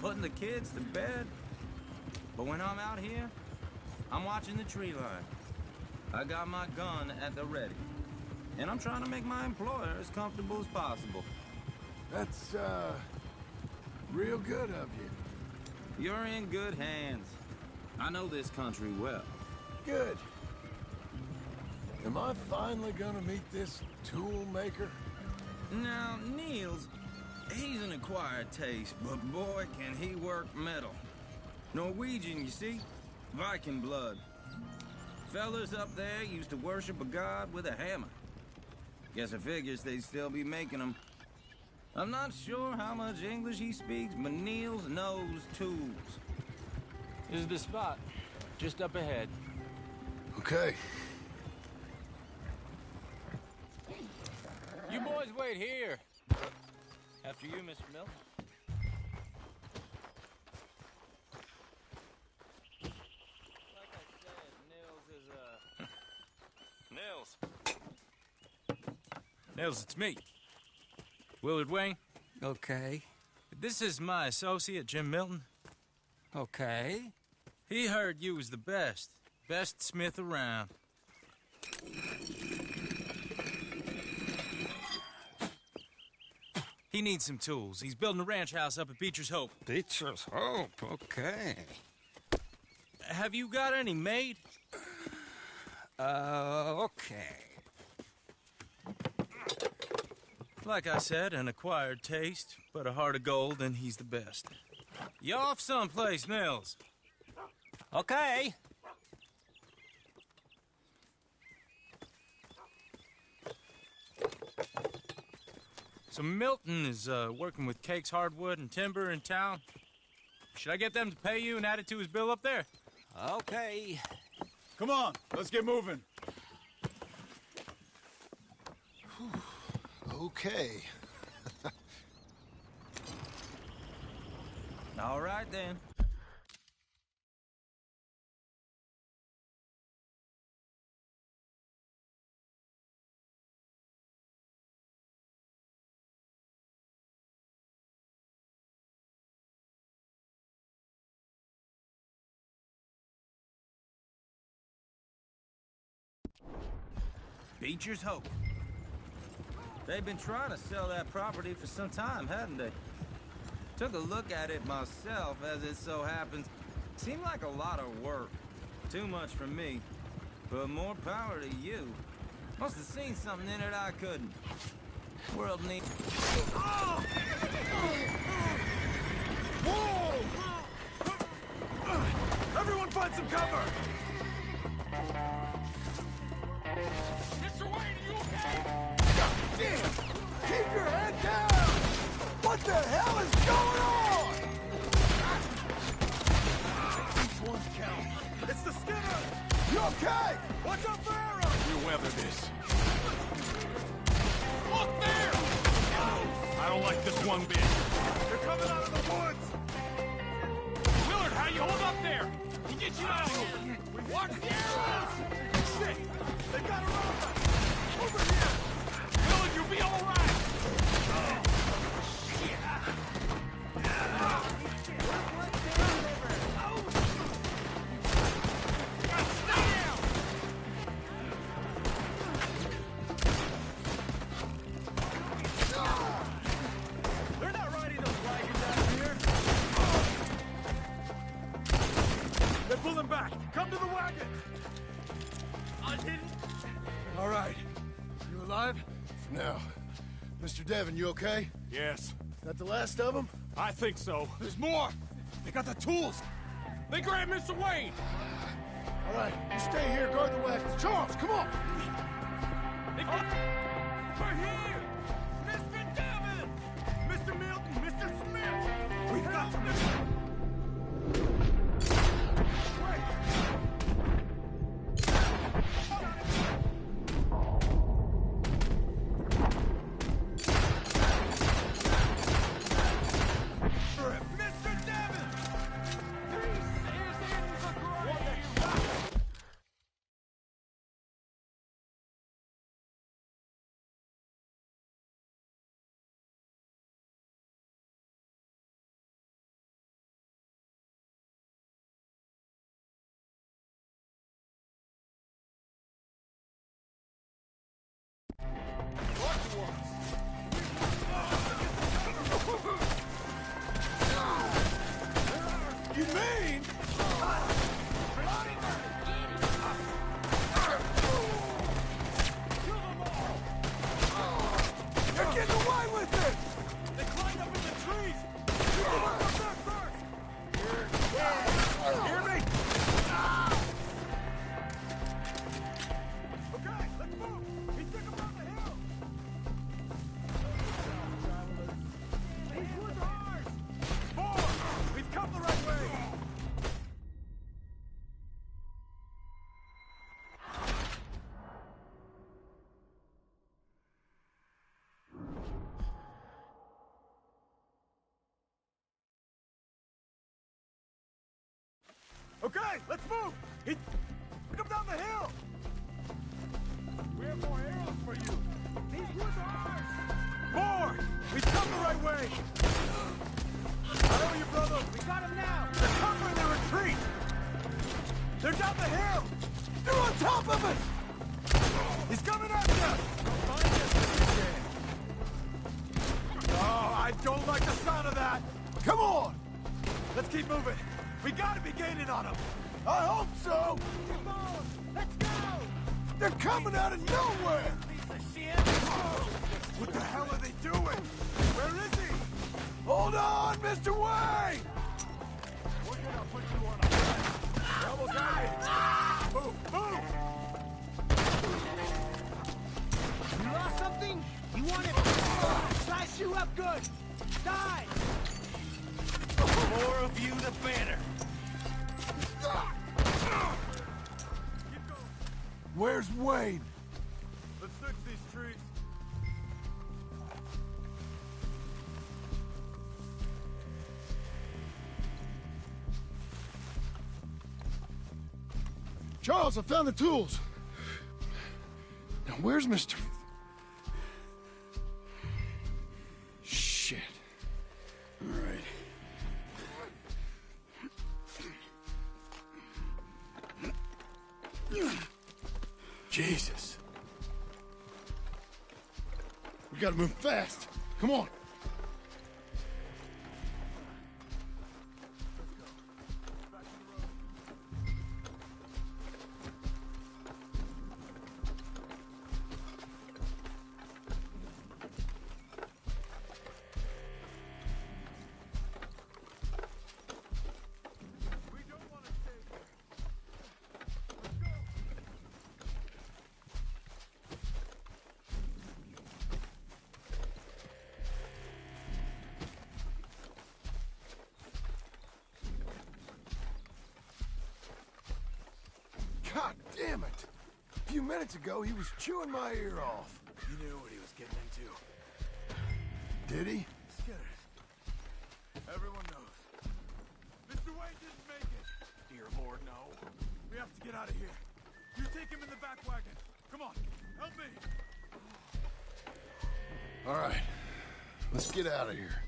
putting the kids to bed. But when I'm out here, I'm watching the tree line. I got my gun at the ready. And I'm trying to make my employer as comfortable as possible. That's, real good of you. You're in good hands. I know this country well. Good. Am I finally gonna meet this tool maker? Now, Niels, he's an acquired taste, but boy, can he work metal. Norwegian, you see? Viking blood. Fellas up there used to worship a god with a hammer. Guess I figures they'd still be making them. I'm not sure how much English he speaks, but Niels knows tools. This is the spot. Just up ahead. Okay. You boys wait here. After you, Mr. Milton. Like I said, Nils is, Nils, it's me. Willard Wayne. Okay. This is my associate, Jim Milton. Okay. He heard you was the best. Best smith around. He needs some tools. He's building a ranch house up at Beecher's Hope. Beecher's Hope, okay. Have you got any made? Okay. Like I said, an acquired taste, but a heart of gold, and he's the best. You off someplace, Nils? Okay. So Milton is working with Cakes Hardwood and Timber in town. Should I get them to pay you and add it to his bill up there? Okay. Come on, let's get moving. Okay. All right, then. Beecher's Hope. They've been trying to sell that property for some time, hadn't they? Took a look at it myself, as it so happens. Seemed like a lot of work. Too much for me. But more power to you. Must have seen something in it I couldn't. World needs... Whoa! Everyone find some cover! Mr. Wayne, are you okay? Damn! Keep your head down! What the hell is going on? Each one's count. It's the Skinner! You okay? Watch out for arrows! You weather this. Look there! I don't like this one bit. They're coming out of the woods! Willard, how you hold up there? He gets you out of here. Watch the arrows! Shit! They got around us! Over here! Willard, you'll be all right. They're not riding those wagons out here! They're pulling back! Come to the wagon! I didn't. All right. You alive? Now, Mr. Devon, you okay? Yes. That the last of them? I think so. There's more! They got the tools! They grabbed Mr. Wayne. All right, you stay here, guard the wagons. Charles, come on! They got... We're here! Mr. Devon! Mr. Milton! Mr. Smith! We've got to... Okay, let's move! Come down the hill! We have more arrows for you! These woods are ours! More! We've come the right way! I owe you, brother! We got him now! They're covering their retreat! They're down the hill! They're on top of us! He's coming after us! Find us if you can. Oh, I don't like the sound of that! Come on! Let's keep moving! We gotta be gaining on them! I hope so! Come on! Let's go! They're coming out of nowhere! What the hell are they doing? Where is he? Hold on, Mr. Wayne! We're gonna put you on a flat. We're almost out of here. Move, move! You lost something? You want it? Slice you up good! Die! The more of you, the better. Where's Wayne? Let's search these trees. Charles, I found the tools. Now, where's Mr. Shit. All right. Jesus. We gotta move fast. Come on. God damn it! A few minutes ago, he was chewing my ear off. He knew what he was getting into. Did he? Skinner. Everyone knows. Mr. Wayne didn't make it. Dear Lord, no. We have to get out of here. You take him in the back wagon. Come on, help me. All right. Let's get out of here.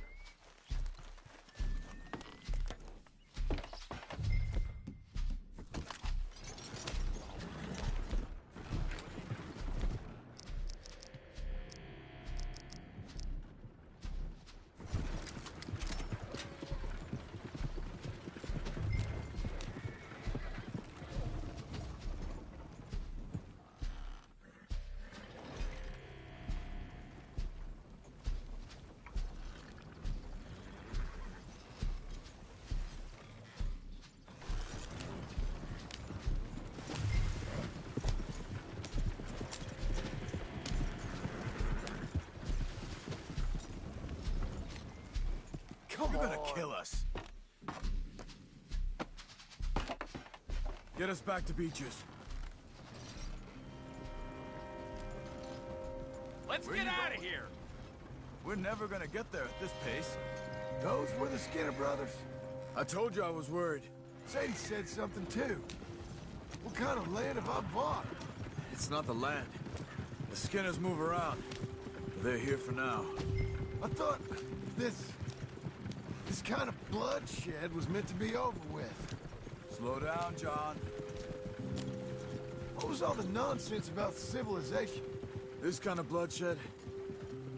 You're gonna kill us. Get us back to Beaches. Let's get out of here! We're never gonna get there at this pace. Those were the Skinner brothers. I told you I was worried. Sadie said something too. What kind of land have I bought? It's not the land. The Skinners move around. They're here for now. I thought this kind of bloodshed was meant to be over with. Slow down, John. What was all the nonsense about civilization? This kind of bloodshed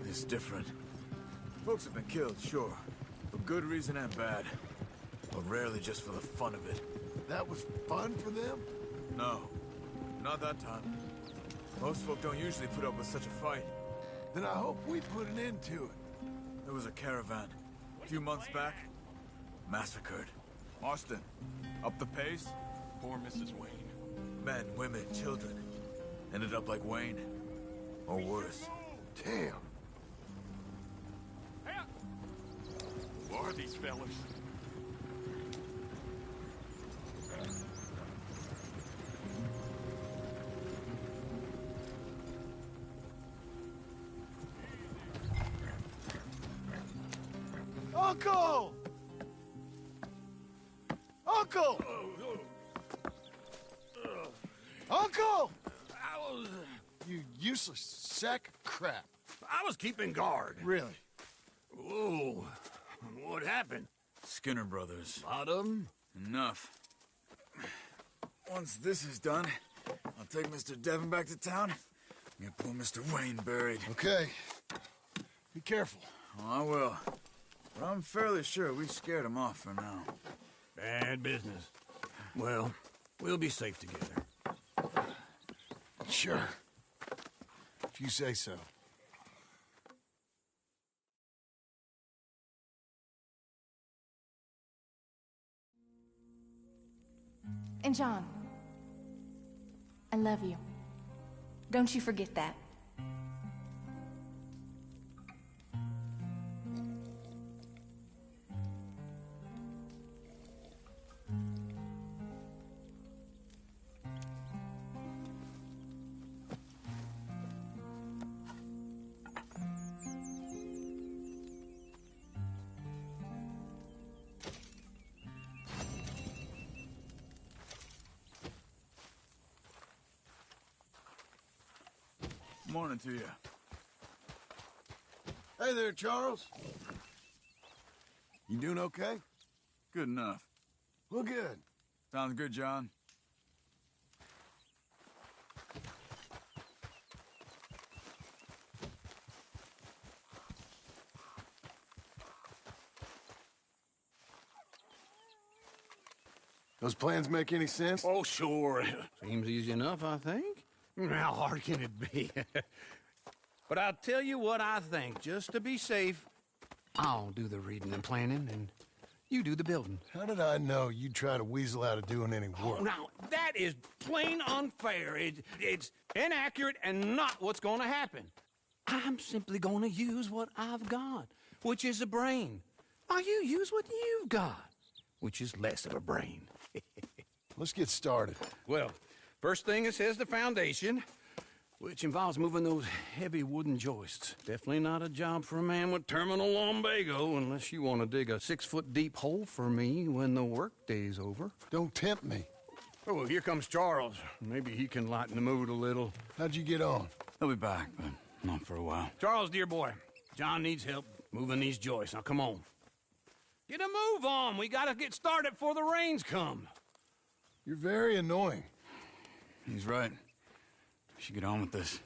is different. Folks have been killed, sure. For good reason and bad. But rarely just for the fun of it. That was fun for them? No. Not that time. Most folk don't usually put up with such a fight. Then I hope we put an end to it. There was a caravan. A few months back. Massacred. Marston. Up the pace. Poor Mrs. Wayne. Men, women, children. Ended up like Wayne. Or worse. Damn. Who are these fellas? Uncle! Uncle! Uncle! You useless sack of crap. I was keeping guard. Really? Whoa. What happened? Skinner Brothers. Lot of them? Enough. Once this is done, I'll take Mr. Devon back to town and get poor Mr. Wayne buried. Okay. Be careful. Oh, I will. But I'm fairly sure we scared him off for now. Bad business. Well, we'll be safe together. Sure. If you say so. And John, I love you. Don't you forget that. Morning to you. Hey there, Charles. You doing okay? Good enough. Well, good. Sounds good, John. Those plans make any sense? Oh, sure. Seems easy enough, I think. How hard can it be? But I'll tell you what I think. Just to be safe, I'll do the reading and planning, and you do the building. How did I know you'd try to weasel out of doing any work? Oh, now, that is plain unfair. It's inaccurate and not what's going to happen. I'm simply going to use what I've got, which is a brain. Now, you use what you've got, which is less of a brain. Let's get started. Well, first thing it says the foundation, which involves moving those heavy wooden joists. Definitely not a job for a man with terminal lumbago, unless you want to dig a 6-foot deep hole for me when the workday's over. Don't tempt me. Oh, well, here comes Charles. Maybe he can lighten the mood a little. How'd you get on? He'll be back, but not for a while. Charles, dear boy, John needs help moving these joists. Now, come on. Get a move on. We gotta get started before the rains come. You're very annoying. He's right. We should get on with this.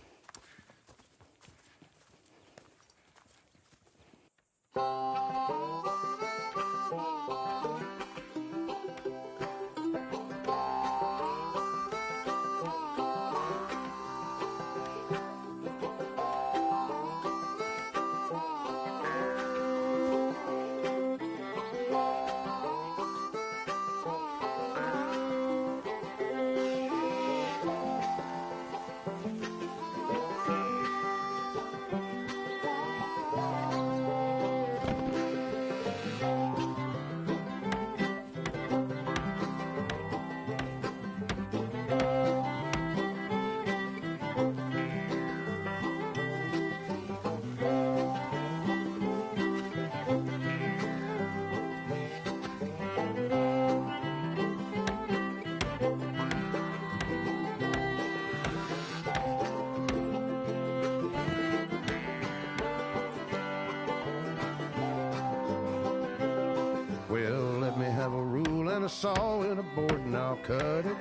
saw and a board and I'll cut it.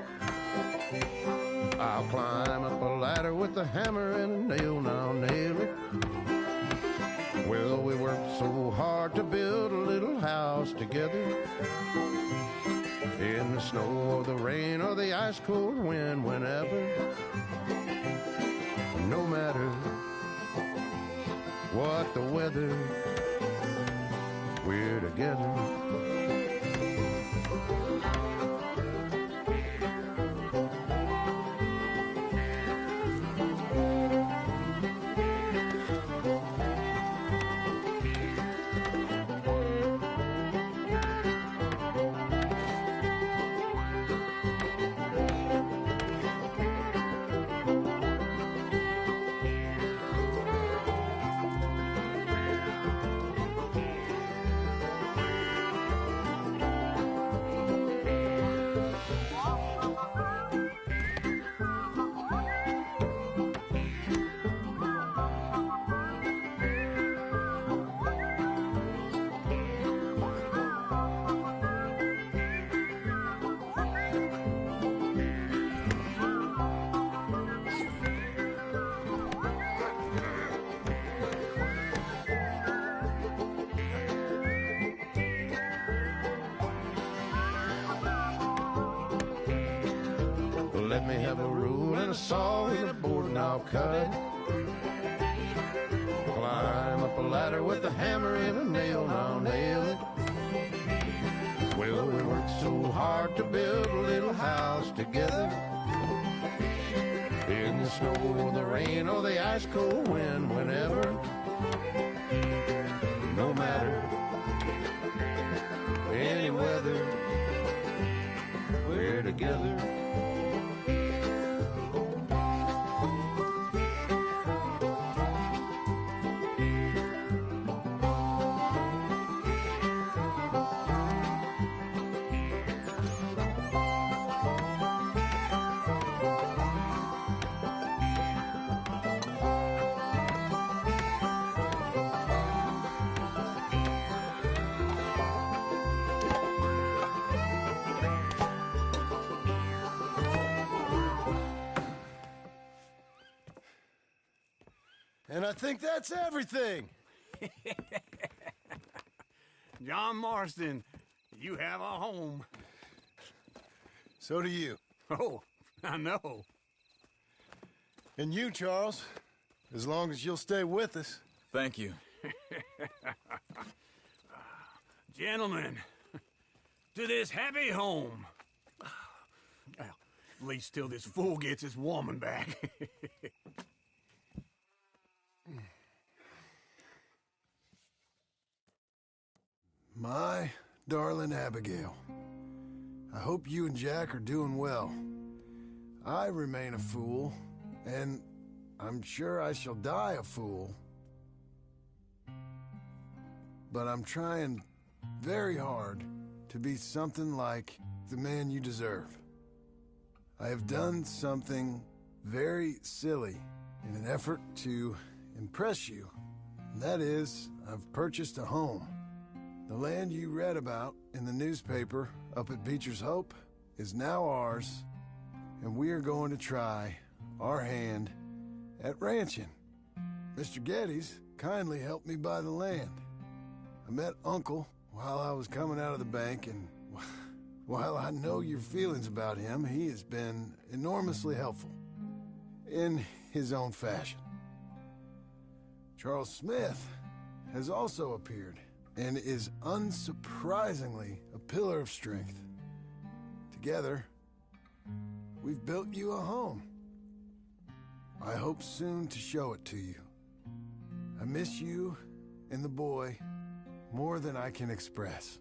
I'll climb up a ladder with a hammer and a nail and I'll nail it. Well, we worked so hard to build a little house together. In the snow or the rain or the ice cold wind, whenever. No matter what the weather, we're together. Let me have a rule and a saw and a board and I'll cut it. Climb up a ladder with a hammer and a nail and I'll nail it. Well, we worked so hard to build a little house together. In the snow or the rain or the ice cold wind, whenever. No matter any weather, we're together. And I think that's everything. John Marston, you have a home. So do you. Oh, I know. And you, Charles, as long as you'll stay with us. Thank you. Gentlemen, to this happy home. Well, at least till this fool gets his woman back. My darling Abigail, I hope you and Jack are doing well. I remain a fool, and I'm sure I shall die a fool. But I'm trying very hard to be something like the man you deserve. I have done something very silly in an effort to impress you, and that is, I've purchased a home. The land you read about in the newspaper up at Beecher's Hope is now ours, and we are going to try our hand at ranching. Mr. Geddes kindly helped me buy the land. I met Uncle while I was coming out of the bank, and while I know your feelings about him, he has been enormously helpful in his own fashion. Charles Smith has also appeared and is unsurprisingly a pillar of strength. Together, we've built you a home. I hope soon to show it to you. I miss you and the boy more than I can express.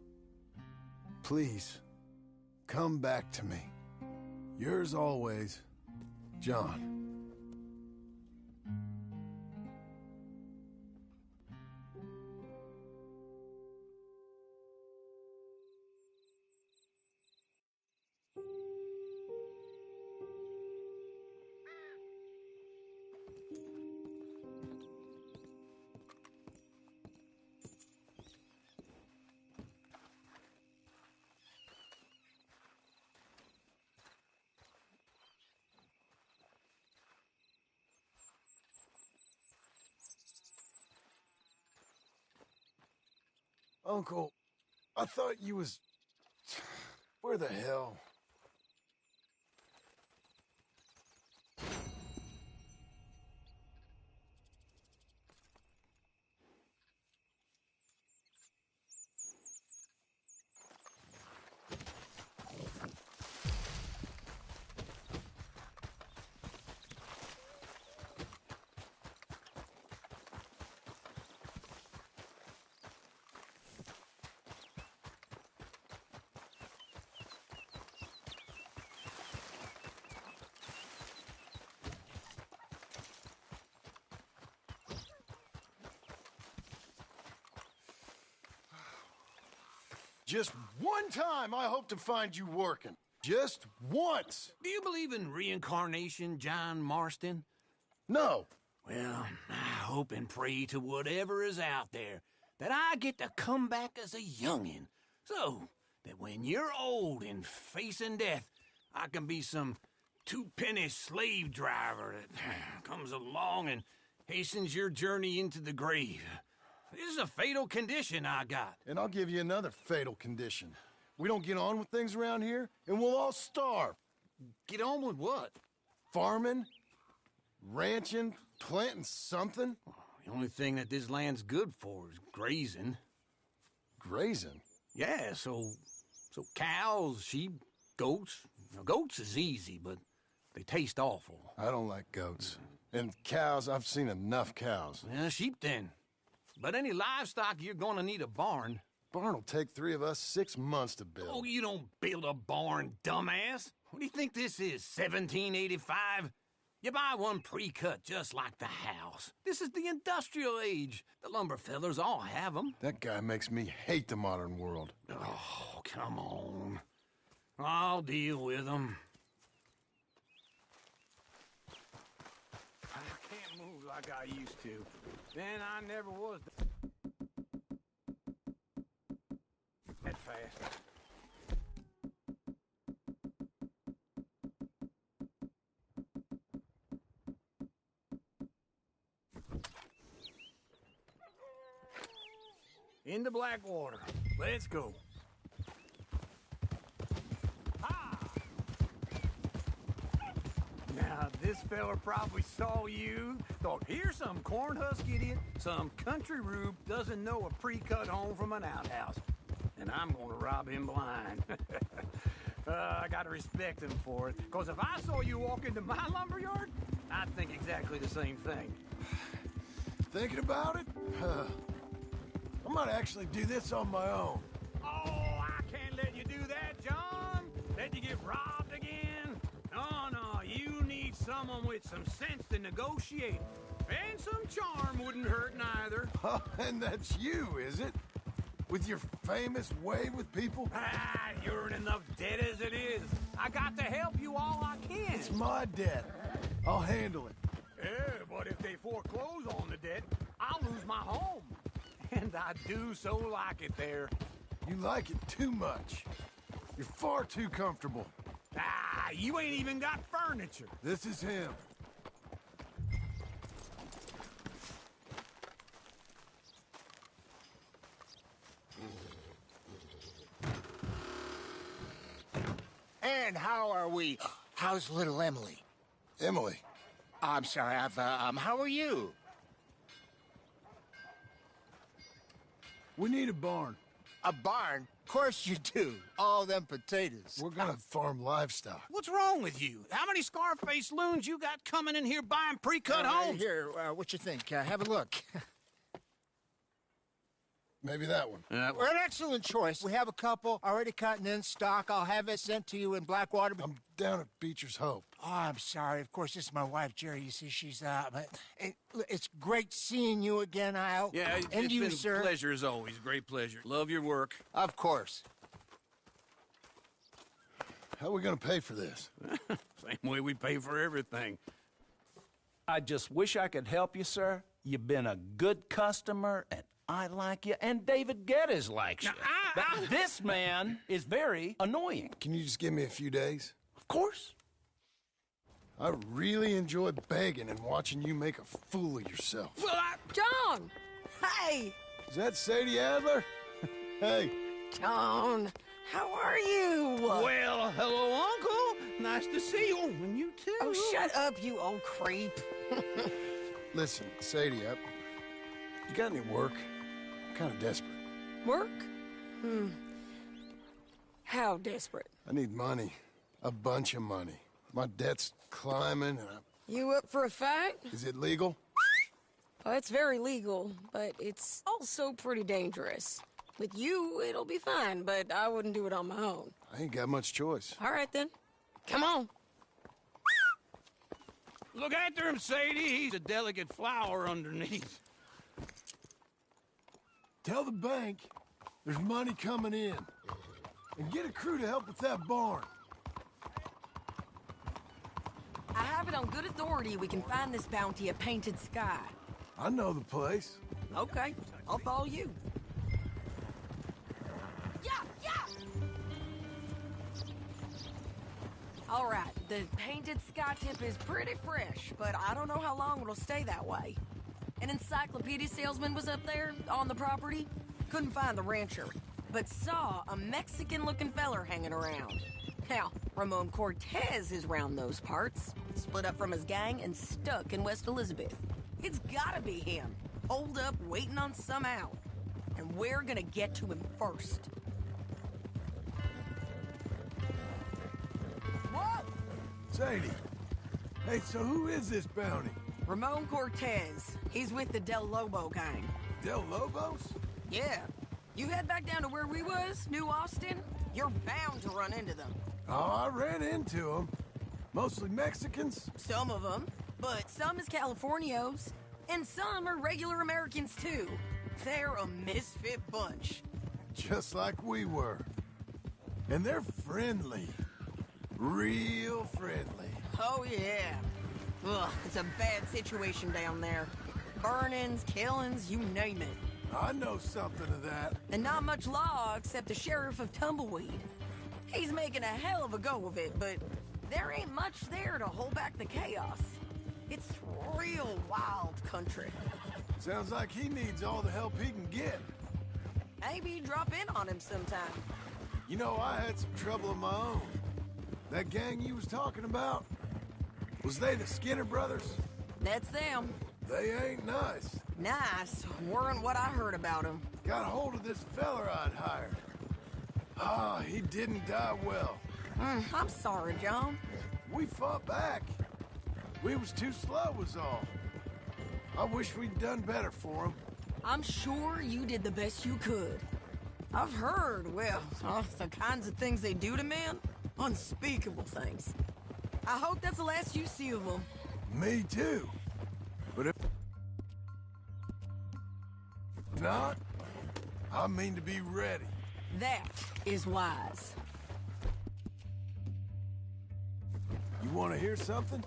Please, come back to me. Yours always, John. Uncle, I thought you was... Where the hell? Just one time I hope to find you working. Just once. Do you believe in reincarnation, John Marston? No. Well, I hope and pray to whatever is out there that I get to come back as a youngin', so that when you're old and facing death, I can be some two-penny slave driver that comes along and hastens your journey into the grave. This is a fatal condition I got. And I'll give you another fatal condition. We don't get on with things around here, and we'll all starve. get on with what? Farming? Ranching? Planting something? The only thing that this land's good for is grazing. Grazing? Yeah, so cows, sheep, goats. Now, goats is easy, but they taste awful. I don't like goats. And cows, I've seen enough cows. Yeah, sheep then. But any livestock, you're gonna need a barn. Barn will take 3 of us 6 months to build. Oh, you don't build a barn, dumbass. What do you think this is, 1785? You buy one pre-cut just like the house. This is the industrial age. The lumber fellers all have them. That guy makes me hate the modern world. Oh, come on. I'll deal with them. I can't move like I used to. Then I never was that fast. Into Blackwater. Let's go. Now, this fella probably saw you, thought, here's some cornhusk idiot, some country rube doesn't know a pre-cut home from an outhouse. And I'm gonna rob him blind. I gotta respect him for it, because if I saw you walk into my lumberyard, I'd think exactly the same thing. Thinking about it? I might actually do this on my own. Oh, I can't let you do that, John. Let you get robbed again. No, you need someone with some sense to negotiate. And some charm wouldn't hurt neither. And that's you, is it? With your famous way with people? Ah, you're in enough debt as it is. I got to help you all I can. It's my debt. I'll handle it. Yeah, but if they foreclose on the debt, I'll lose my home. And I do so like it there. You like it too much. You're far too comfortable. Ah, you ain't even got furniture. This is him. And how are we? How's little Emily? Emily? I'm sorry, how are you? We need a barn. A barn? Of course you do. All them potatoes. We're gonna farm livestock. What's wrong with you? How many Scarface loons you got coming in here buying pre-cut homes? Here, what you think? Have a look. Maybe that one. We're an excellent choice. We have a couple already cut and in stock. I'll have it sent to you in Blackwater. I'm down at Beecher's Hope. Oh, I'm sorry. Of course, this is my wife, Jerry. You see, she's it's great seeing you again, Al. Yeah, and it's you, been sir. a pleasure as always. Great pleasure. Love your work. Of course. How are we gonna pay for this? Same way we pay for everything. I just wish I could help you, sir. You've been a good customer, and I like you, and David Geddes likes you. But this man is very annoying. Can you just give me a few days? Of course. I really enjoy begging and watching you make a fool of yourself. John! Hey! Is that Sadie Adler? Hey. John, how are you? Well, hello, Uncle. Nice to see you. And you too. Oh, shut up, you old creep. Listen, Sadie, you got any work? I'm kind of desperate. Work? How desperate? I need money. A bunch of money. My debt's climbing and You up for a fight? Is it legal? Oh, it's very legal, but it's also pretty dangerous. With you, it'll be fine, but I wouldn't do it on my own. I ain't got much choice. All right, then. Come on. Look after him, Sadie. He's a delicate flower underneath. Tell the bank there's money coming in. And get a crew to help with that barn. I have it on good authority we can find this bounty at Painted Sky. I know the place. Okay, I'll follow you. Yeah! All right, the Painted Sky tip is pretty fresh, but I don't know how long it'll stay that way. An encyclopedia salesman was up there on the property. Couldn't find the rancher, but saw a Mexican-looking feller hanging around. Now, Ramon Cortez is round those parts, split up from his gang and stuck in West Elizabeth. It's gotta be him, holed up waiting on some out. And we're gonna get to him first. Whoa! Sadie, hey, so who is this bounty? Ramon Cortez. He's with the Del Lobo gang. Del Lobos? Yeah. You head back down to where we was, New Austin, you're bound to run into them. Oh, I ran into them. Mostly Mexicans? Some of them, but some is Californios, and some are regular Americans too. They're a misfit bunch. Just like we were. And they're friendly. Real friendly. Oh, yeah. Ugh, it's a bad situation down there. Burnings, killings, you name it. I know something of that. And not much law except the sheriff of Tumbleweed. He's making a hell of a go of it, but there ain't much there to hold back the chaos. It's real wild country. Sounds like he needs all the help he can get. Maybe drop in on him sometime. You know, I had some trouble of my own. That gang you was talking about, was they the Skinner brothers? That's them. They ain't nice. Nice weren't what I heard about them. Got a hold of this feller I'd hired. Ah, he didn't die well. I'm sorry, John. We fought back. We was too slow was all. I wish we'd done better for him. I'm sure you did the best you could. I've heard, well, the kinds of things they do to men. Unspeakable things. I hope that's the last you see of them. Me too. But if not, I mean to be ready. That is wise. You want to hear something?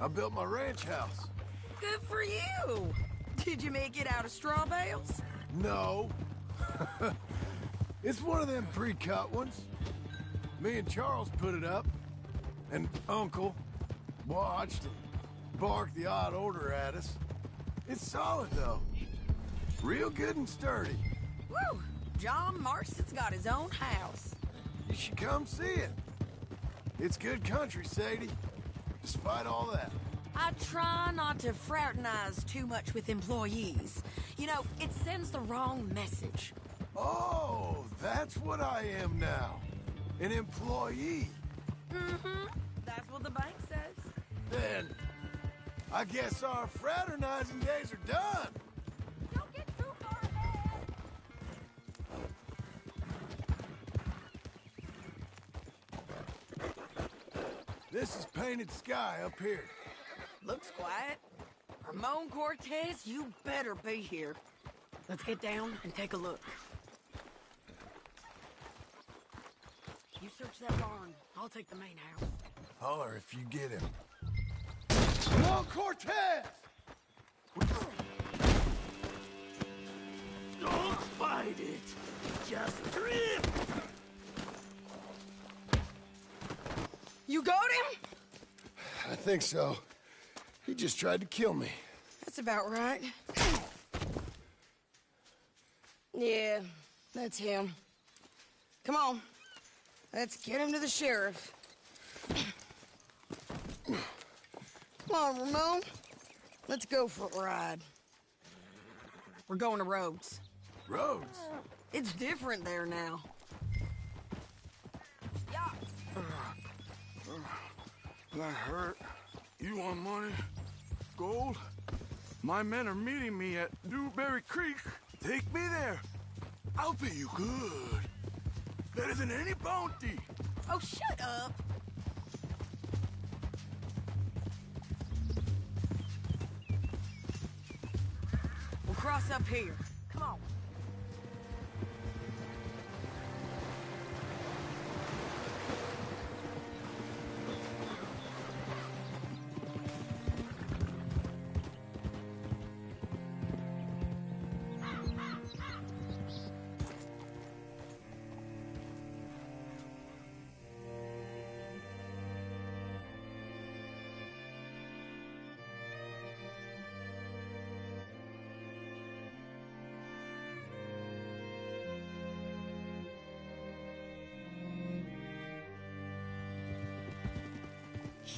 I built my ranch house. Good for you. Did you make it out of straw bales? No. It's one of them pre-cut ones. Me and Charles put it up, and Uncle watched and barked the odd order at us. It's solid, though. Real good and sturdy. Woo! John Marston's got his own house. You should come see it. It's good country, Sadie. Despite all that. I try not to fraternize too much with employees. You know, it sends the wrong message. Oh, that's what I am now. An employee. Mm-hmm. That's what the bank says. Then, I guess our fraternizing days are done. Don't get too far ahead. This is Painted Sky up here. Looks quiet. Ramon Cortez, you better be here. Let's get down and take a look. You search that barn. I'll take the main house. Holler if you get him. Ramon Cortez! Don't fight it. Just drip. You got him? I think so. He just tried to kill me. That's about right. Yeah, that's him. Come on. Let's get him to the sheriff. Come on, Ramon. Let's go for a ride. We're going to Rhodes. Rhodes? It's different there now. Yeah. That hurt. You want money? Gold? My men are meeting me at Newberry Creek. Take me there. I'll pay you good. Better than any bounty. Oh, shut up. We'll cross up here. Come on.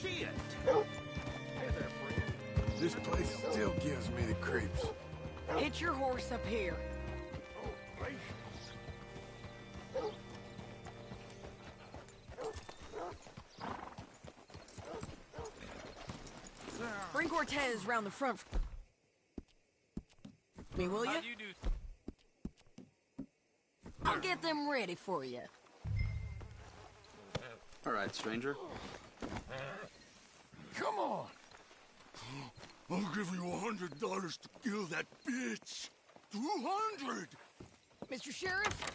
Shit! Hey there, friend. This place still gives me the creeps. Hitch your horse up here. Bring Cortez round the front. Me, will you? I'll get them ready for you. All right, stranger. Come on. I'll give you $100 to kill that bitch. 200. Mr. Sheriff?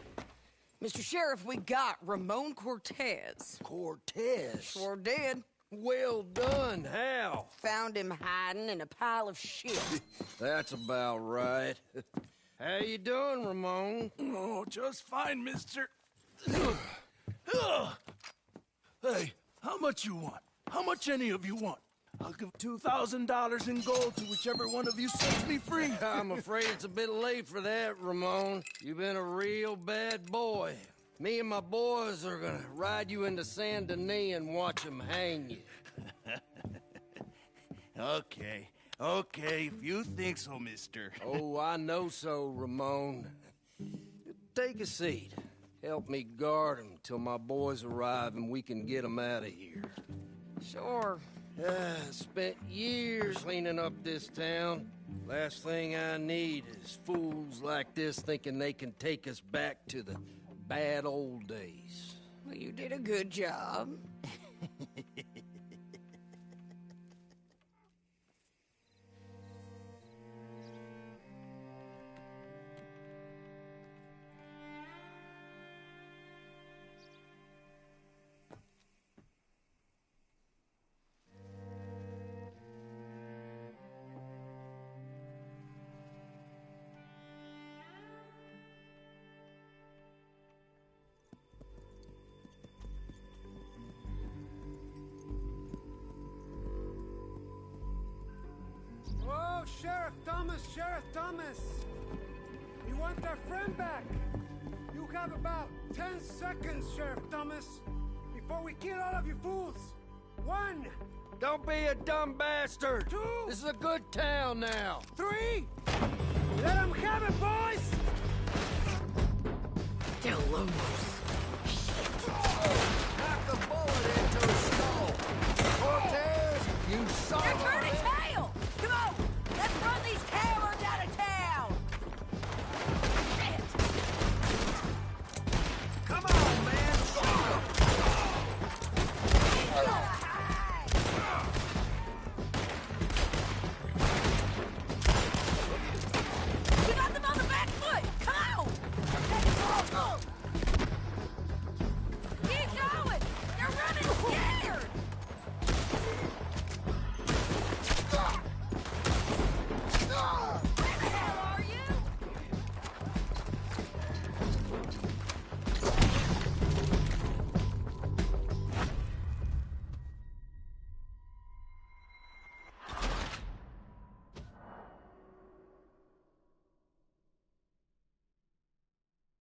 Mr. Sheriff, we got Ramon Cortez. Cortez? Sure did. Well done. How? Found him hiding in a pile of shit. That's about right. How you doing, Ramon? Oh, just fine, mister. Hey, how much you want? How much any of you want? I'll give $2,000 in gold to whichever one of you sets me free. I'm afraid it's a bit late for that, Ramon. You've been a real bad boy. Me and my boys are gonna ride you into Saint Denis and watch them hang you. Okay, if you think so, mister. Oh, I know so, Ramon. Take a seat. Help me guard them till my boys arrive and we can get them out of here. Sure. Spent years cleaning up this town. Last thing I need is fools like this thinking they can take us back to the bad old days. Well, you did a good job. Oh, Sheriff Thomas! We want our friend back! You have about 10 seconds, Sheriff Thomas, before we kill all of you fools! 1! Don't be a dumb bastard! 2! This is a good town now! 3! Let them have it, boys! Del Lobos. Knock a bullet into his skull! Cortez, you son of a...